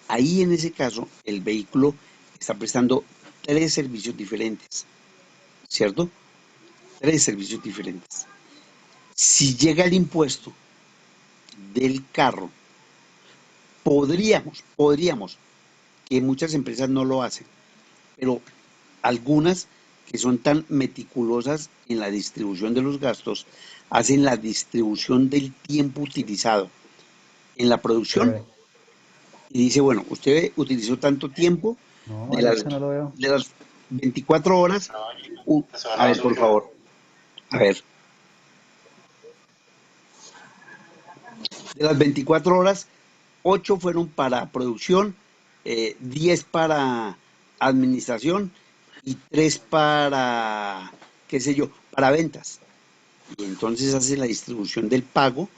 S2: ahí en ese caso el vehículo está prestando 3 servicios diferentes, ¿cierto? 3 servicios diferentes. Si llega el impuesto del carro, podríamos, que muchas empresas no lo hacen, pero algunas que son tan meticulosas en la distribución de los gastos, hacen la distribución del tiempo utilizado en la producción y dice, bueno, usted utilizó tanto tiempo
S7: No,
S2: de las,
S7: Alexa, no lo veo.
S2: de las 24 horas. A ver, por favor. A ver. De las 24 horas, 8 fueron para producción, 10 para administración y 3 para, qué sé yo, para ventas. Y entonces hace la distribución del pago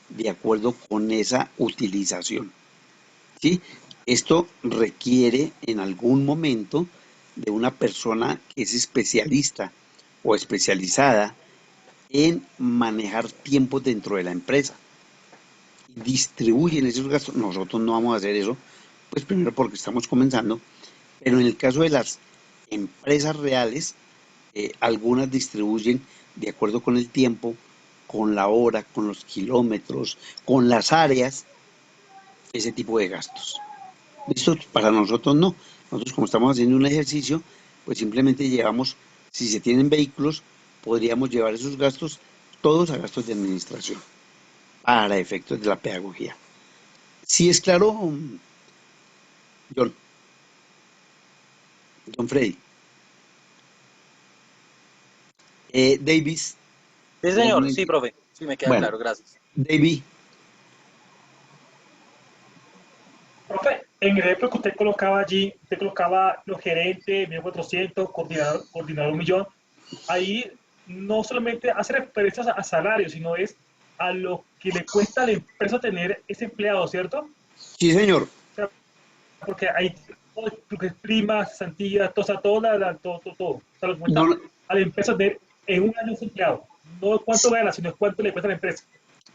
S2: de acuerdo con esa utilización. ¿Sí? Esto requiere en algún momento de una persona que es especialista o especializada en manejar tiempos dentro de la empresa. Distribuyen esos gastos. Nosotros no vamos a hacer eso, pues primero porque estamos comenzando, pero en el caso de las empresas reales, algunas distribuyen de acuerdo con el tiempo, con la hora, con los kilómetros, con las áreas, ese tipo de gastos. ¿Listo? Para nosotros no. Nosotros como estamos haciendo un ejercicio, pues simplemente llevamos, si se tienen vehículos, podríamos llevar esos gastos todos a gastos de administración para efectos de la pedagogía. ¿Sí es claro, John? John Freddy. Davis.
S10: Sí, señor, sí, profe, sí, me queda
S2: Bueno,
S10: claro, gracias.
S2: David.
S6: Profe, en el ejemplo que usted colocaba allí, usted colocaba los gerentes, 1.400, coordinador 1.000.000. Ahí no solamente hace referencia a salarios, sino es a lo que le cuesta a la empresa tener ese empleado, ¿cierto?
S2: Sí, señor.
S6: O sea, porque hay todo lo que es primas, cesantías, todo. O sea, lo que cuesta
S2: No,
S6: a la empresa tener en un año ese empleado. No cuánto gana, sino es cuánto le cuesta a la empresa.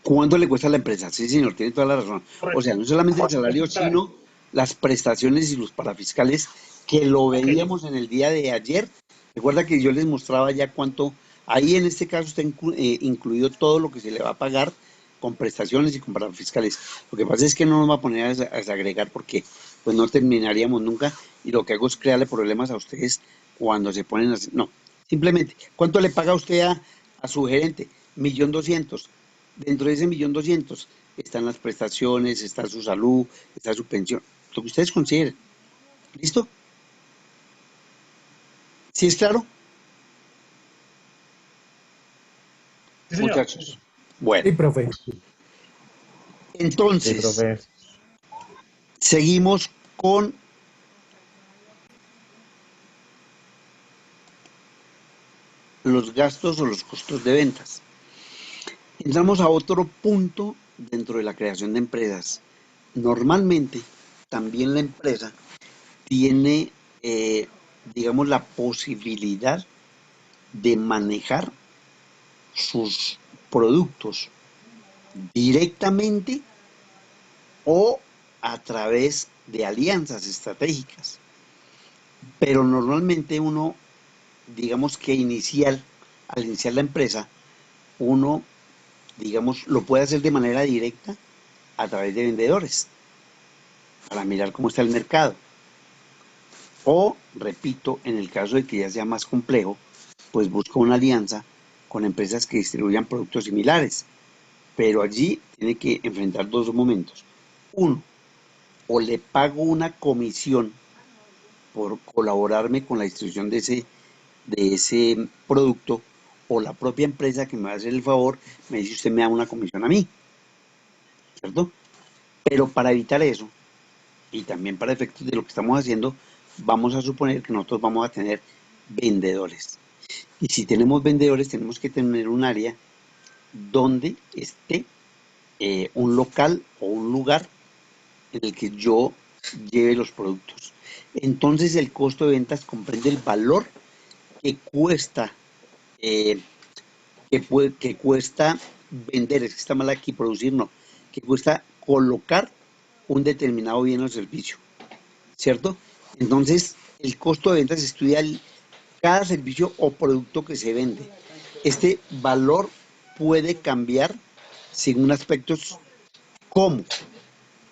S2: ¿cuánto le cuesta a la empresa? Sí, señor, tiene toda la razón. O sea, no solamente el salario, sino las prestaciones y los parafiscales que lo veíamos en el día de ayer. Recuerda que yo les mostraba ya cuánto, ahí en este caso está incluido todo lo que se le va a pagar con prestaciones y con parafiscales. Lo que pasa es que no nos va a poner a desagregar porque pues no terminaríamos nunca y lo que hago es crearle problemas a ustedes cuando se ponen así. No, simplemente, ¿cuánto le paga usted a su gerente? 1.200.000. Dentro de ese 1.200.000 están las prestaciones, está su salud, está su pensión, lo que ustedes consideren. ¿Listo? ¿Sí es claro?
S6: Sí, señor.
S2: Muchachos. Bueno,
S3: Sí, profe.
S2: entonces,
S3: profe.
S2: seguimos con los gastos o los costos de ventas. Entramos a otro punto dentro de la creación de empresas. Normalmente, también la empresa tiene, digamos, la posibilidad de manejar sus productos directamente o a través de alianzas estratégicas. Pero normalmente uno, digamos que al iniciar la empresa, uno, digamos, lo puede hacer de manera directa a través de vendedores para mirar cómo está el mercado. O, repito, en el caso de que ya sea más complejo, pues busca una alianza con empresas que distribuyan productos similares. Pero allí tiene que enfrentar dos momentos. Uno, o le pago una comisión por colaborarme con la distribución de ese producto, o la propia empresa que me va a hacer el favor me dice usted me da una comisión a mí, ¿cierto? Pero para evitar eso, y también para efectos de lo que estamos haciendo, vamos a suponer que nosotros vamos a tener vendedores. Y si tenemos vendedores, tenemos que tener un área donde esté un local o un lugar en el que yo lleve los productos. Entonces el costo de ventas comprende el valor que cuesta, que cuesta vender, es que está mal aquí producir, no, que cuesta colocar un determinado bien o servicio, ¿cierto? Entonces, el costo de ventas estudia cada servicio o producto que se vende. Este valor puede cambiar según aspectos como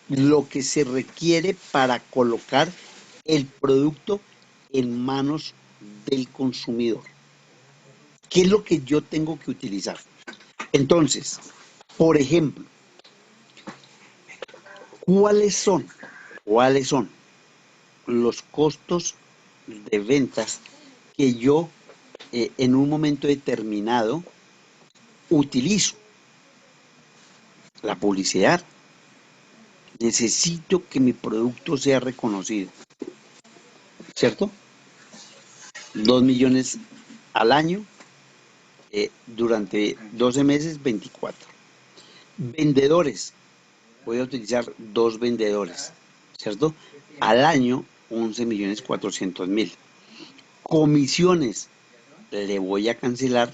S2: lo que se requiere para colocar el producto en manos del consumidor. ¿Qué es lo que yo tengo que utilizar? Entonces, por ejemplo, ¿cuáles son los costos de ventas que yo en un momento determinado utilizo? La publicidad. Necesito que mi producto sea reconocido, ¿cierto? 2 millones al año, durante 12 meses, 24. Vendedores, voy a utilizar 2 vendedores, ¿cierto? Al año, 11.400.000. Comisiones, le voy a cancelar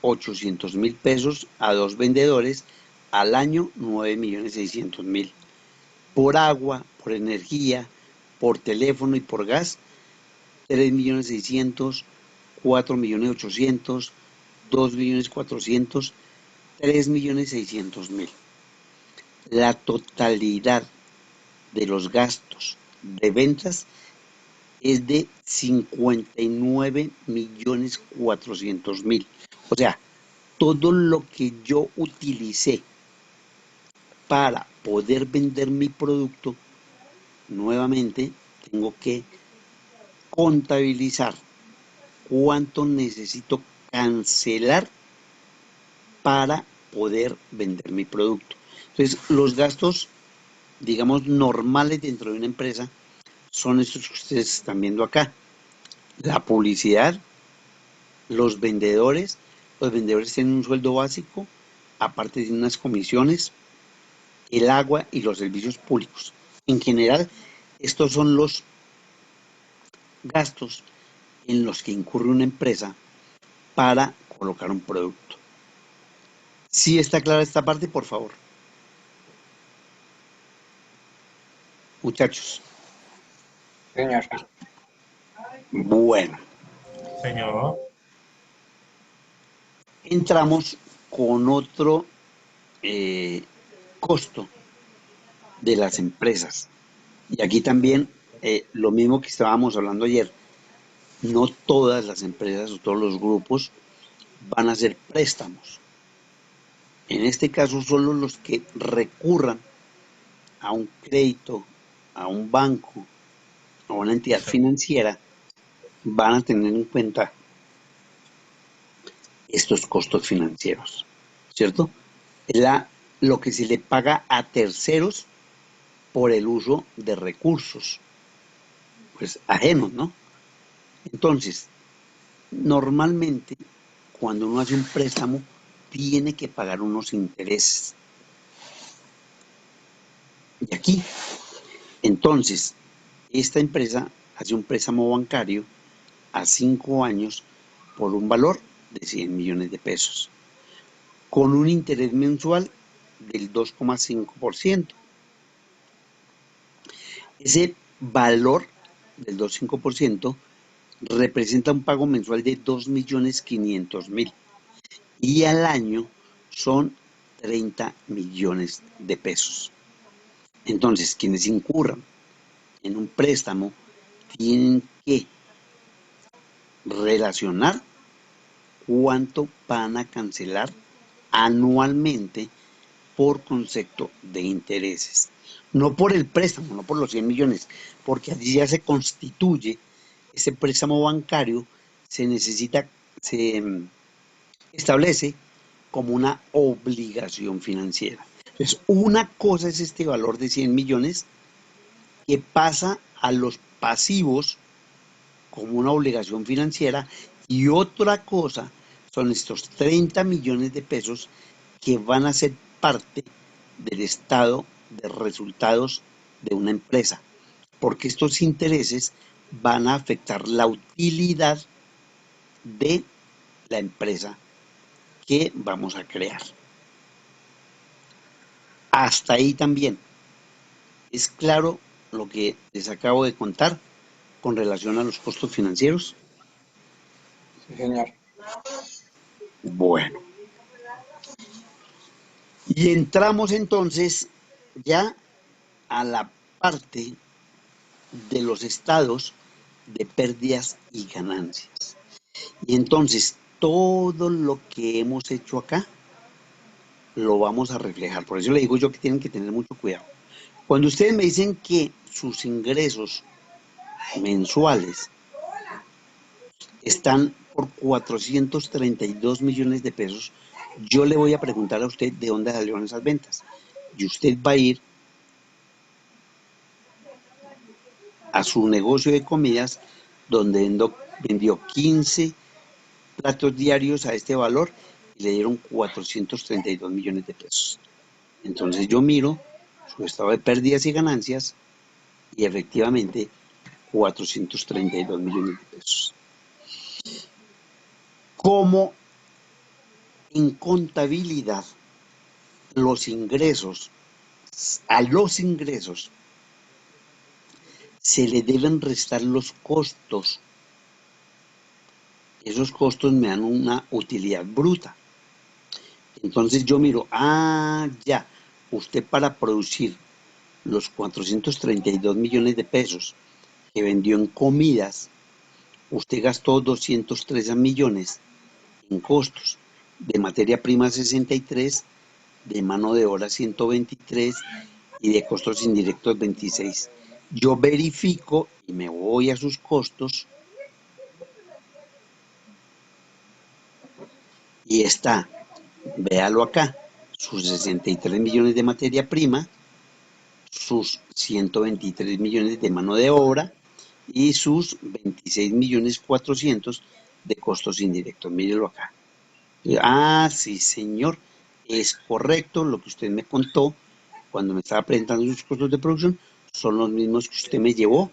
S2: 800.000 pesos a 2 vendedores, al año 9.600.000. Por agua, por energía, por teléfono y por gas, 3.600.000, 4.800.000, 2.400.000, 3.600.000. La totalidad de los gastos de ventas es de 59.400.000. O sea, todo lo que yo utilicé para poder vender mi producto, nuevamente tengo que contabilizar cuánto necesito cancelar para poder vender mi producto. Entonces, los gastos, digamos, normales dentro de una empresa son estos que ustedes están viendo acá. La publicidad, los vendedores tienen un sueldo básico, aparte de unas comisiones, el agua y los servicios públicos. En general, estos son los gastos en los que incurre una empresa para colocar un producto. ¿Sí está clara esta parte, por favor? Muchachos.
S11: Señor.
S2: Bueno.
S3: Señor.
S2: Entramos con otro costo de las empresas. Y aquí también lo mismo que estábamos hablando ayer. No todas las empresas o todos los grupos van a hacer préstamos. En este caso, solo los que recurran a un crédito, a un banco, a una entidad financiera, van a tener en cuenta estos costos financieros, ¿cierto? Es lo que se le paga a terceros por el uso de recursos, pues ajenos, ¿no? Entonces, normalmente, cuando uno hace un préstamo, tiene que pagar unos intereses. Y aquí, entonces, esta empresa hace un préstamo bancario a 5 años por un valor de 100 millones de pesos, con un interés mensual del 2,5%. Ese valor del 2,5% representa un pago mensual de 2.500.000 y al año son 30 millones de pesos. Entonces, quienes incurran en un préstamo tienen que relacionar cuánto van a cancelar anualmente por concepto de intereses. No por el préstamo, no por los 100 millones, porque allí ya se constituye ese préstamo bancario, se establece como una obligación financiera. Entonces, una cosa es este valor de 100 millones que pasa a los pasivos como una obligación financiera y otra cosa son estos 30 millones de pesos que van a ser parte del estado de resultados de una empresa, porque estos intereses van a afectar la utilidad de la empresa que vamos a crear. Hasta ahí también. ¿Es claro lo que les acabo de contar con relación a los costos financieros?
S11: Sí, señor.
S2: Bueno. Y entramos entonces ya a la parte de los estados de pérdidas y ganancias. Y entonces todo lo que hemos hecho acá lo vamos a reflejar. Por eso le digo yo que tienen que tener mucho cuidado. Cuando ustedes me dicen que sus ingresos mensuales están por 432 millones de pesos, yo le voy a preguntar a usted de dónde salieron esas ventas. Y usted va a ir a su negocio de comidas donde vendió 15 platos diarios a este valor y le dieron 432 millones de pesos. Entonces yo miro su estado de pérdidas y ganancias y efectivamente 432 millones de pesos. Como en contabilidad a los ingresos se le deben restar los costos. Esos costos me dan una utilidad bruta. Entonces yo miro, ya, usted para producir los 432 millones de pesos que vendió en comidas, usted gastó 213 millones en costos, de materia prima 63, de mano de obra 123 y de costos indirectos 26. Yo verifico y me voy a sus costos y está, véalo acá, sus 63 millones de materia prima, sus 123 millones de mano de obra y sus 26 millones 400 de costos indirectos. Mírelo acá. Sí, señor, es correcto lo que usted me contó cuando me estaba presentando sus costos de producción, son los mismos que usted me llevó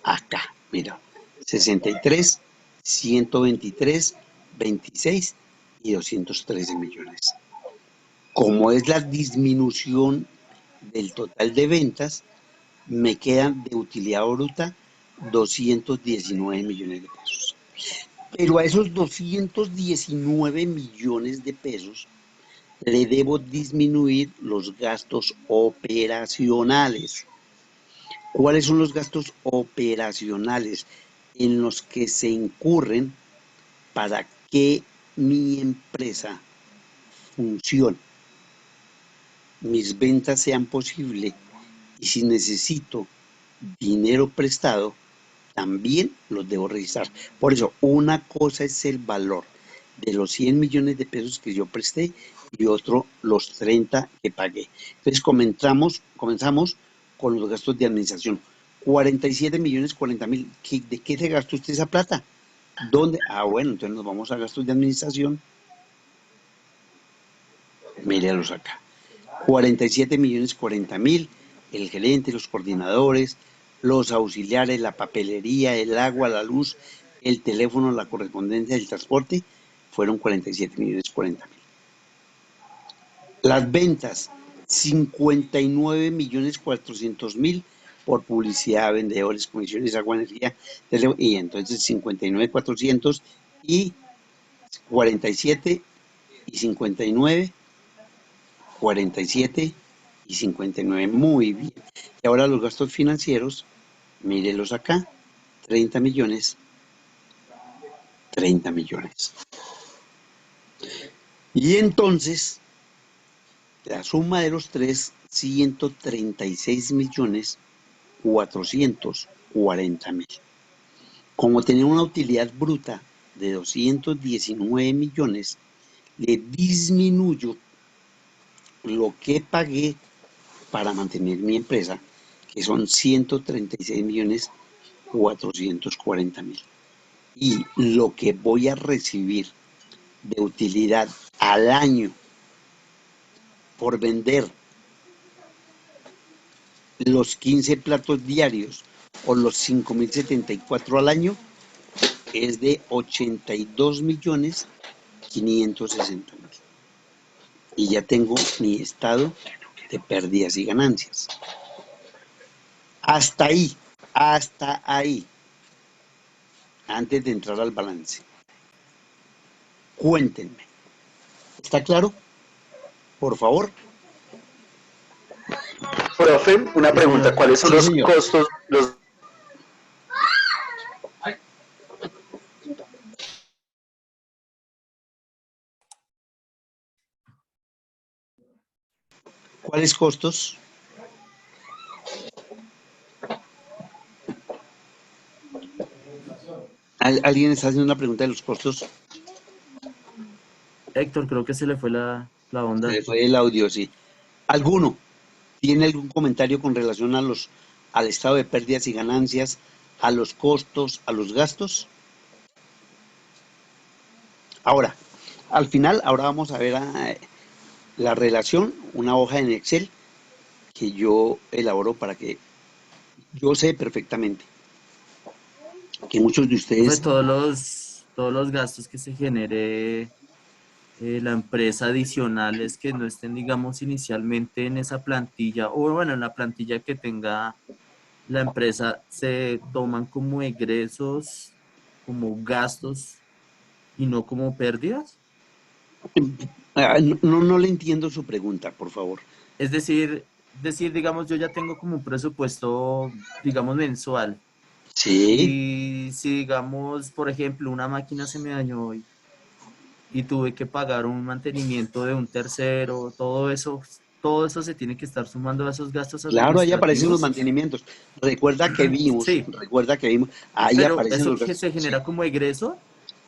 S2: acá. Mira, 63, 123, 26 y 213 millones. Como es la disminución del total de ventas, me quedan de utilidad bruta 219 millones de pesos. Pero a esos 219 millones de pesos le debo disminuir los gastos operacionales. ¿Cuáles son los gastos operacionales en los que se incurren para que mi empresa funcione, mis ventas sean posibles y si necesito dinero prestado, también los debo registrar? Por eso, una cosa es el valor de los 100 millones de pesos que yo presté y otro los 30 que pagué. Entonces comenzamos con los gastos de administración. 47 millones 40 mil. ¿De qué se gastó usted esa plata? ¿Dónde? Bueno, entonces nos vamos a gastos de administración. Mírelos acá. 47 millones 40 mil, el gerente, los coordinadores, los auxiliares, la papelería, el agua, la luz, el teléfono, la correspondencia, el transporte, fueron 47 millones 40 mil. Las ventas, 59 millones 400 mil por publicidad, vendedores, comisiones, agua, energía, teléfono, y entonces 59 400 y 47 y 59, 47 y 59, muy bien. Y ahora los gastos financieros, mírelos acá, 30 millones, 30 millones. Y entonces, la suma de los tres, 136 millones 440 mil. Como tenía una utilidad bruta de 219 millones, le disminuyo lo que pagué para mantener mi empresa, que son 136 millones 440 mil. Y lo que voy a recibir de utilidad al año por vender los 15 platos diarios o los 5.074 al año es de 82 millones 560 mil. y ya tengo mi estado de pérdidas y ganancias. Hasta ahí, antes de entrar al balance. Cuéntenme. ¿Está claro? Por favor.
S5: Profe, una
S2: Sí,
S5: pregunta,
S2: señor.
S5: ¿cuáles son
S2: Sí,
S5: los
S2: señor.
S5: costos, los
S2: ¿Cuáles costos? ¿Alguien está haciendo una pregunta de los costos?
S12: Héctor, creo que se le fue la
S2: Se
S12: onda.
S2: le fue el audio, sí. ¿Alguno tiene algún comentario con relación al estado de pérdidas y ganancias, a los costos, a los gastos? Ahora, al final, ahora vamos a ver la relación, una hoja en Excel que yo elaboro para que yo sé perfectamente que muchos de
S12: Profe,
S2: ustedes,
S12: todos los gastos que se genere la empresa adicionales que no estén, digamos, inicialmente en esa plantilla, o bueno, en la plantilla que tenga la empresa, se toman como egresos, como gastos y no como pérdidas.
S2: no le entiendo su pregunta, por favor.
S12: Es decir, digamos, yo ya tengo como un presupuesto, digamos, mensual.
S2: Sí,
S12: Y si, digamos, por ejemplo, una máquina se me dañó y tuve que pagar un mantenimiento de un tercero, todo eso se tiene que estar sumando a esos gastos
S2: claro, ahí aparecen los
S12: administrativos.
S2: mantenimientos.
S12: Sí,
S2: Recuerda que vimos, ahí
S12: pero
S2: aparecen
S12: eso
S2: los
S12: que
S2: gastos.
S12: se
S2: Sí,
S12: genera como egreso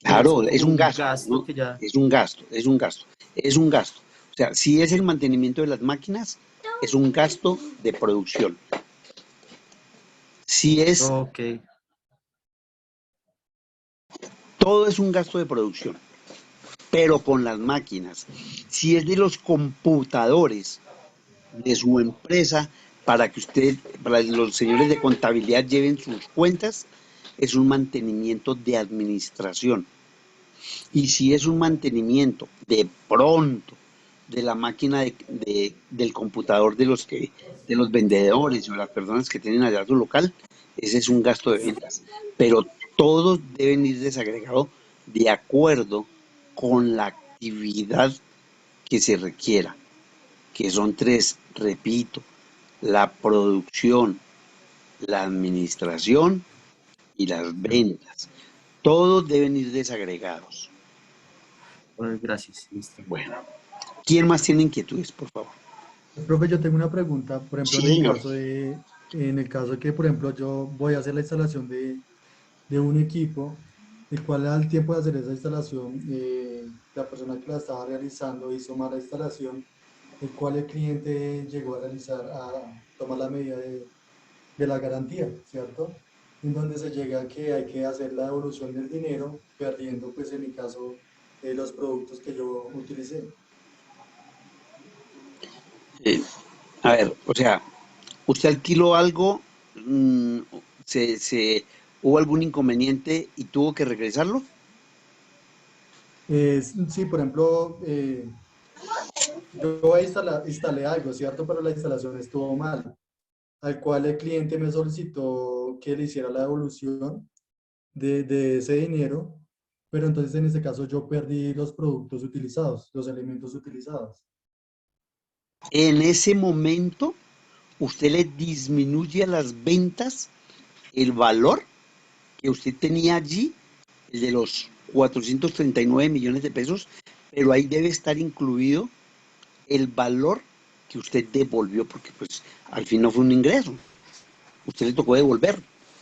S12: o es
S2: claro, es
S12: como
S2: un
S12: un
S2: gasto,
S12: gasto
S2: ¿no?
S12: que ya...
S2: Es un gasto, es un gasto, es un gasto. O sea, si es el mantenimiento de las máquinas, es un gasto de producción. Si es,
S12: Ok,
S2: todo es un gasto de producción, pero con las máquinas. Si es de los computadores de su empresa para los señores de contabilidad lleven sus cuentas, es un mantenimiento de administración. Y si es un mantenimiento de pronto de la máquina del computador de los vendedores o las personas que tienen allá su local, ese es un gasto de ventas. Pero todos deben ir desagregados de acuerdo con la actividad que se requiera, que son tres, repito, la producción, la administración y las ventas. Todos deben ir desagregados.
S12: pues gracias, listo.
S2: Bueno, ¿quién más tiene inquietudes, por favor?
S8: Profe, yo tengo una pregunta, por ejemplo,
S2: Sí, señor.
S8: en el caso que, por ejemplo, yo voy a hacer la instalación de un equipo, el cual al tiempo de hacer esa instalación, la persona que la estaba realizando hizo mala instalación, el cual el cliente llegó a tomar la medida de la garantía, ¿cierto? En donde se llega a que hay que hacer la devolución del dinero, perdiendo, pues en mi caso, los productos que yo utilicé.
S2: Eh, a ver, o sea, usted alquiló algo, mm, hubo algún inconveniente y tuvo que regresarlo.
S8: Sí, por ejemplo, yo instalé algo, ¿cierto? Pero la instalación estuvo mal, al cual el cliente me solicitó que le hiciera la devolución de ese dinero, pero entonces en este caso yo perdí los productos utilizados, los elementos utilizados.
S2: En ese momento, usted le disminuye a las ventas el valor que usted tenía allí, el de los 439 millones de pesos, pero ahí debe estar incluido el valor que usted devolvió, porque pues al fin no fue un ingreso, usted le tocó devolver,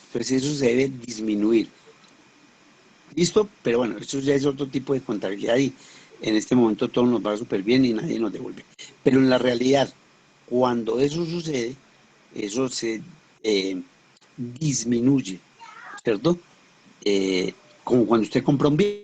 S2: entonces eso se debe disminuir. ¿Listo? Pero bueno, eso ya es otro tipo de contabilidad y en este momento todo nos va súper bien y nadie nos devuelve. Pero en la realidad, cuando eso sucede, eso se disminuye, ¿cierto? Como cuando usted compra un bien.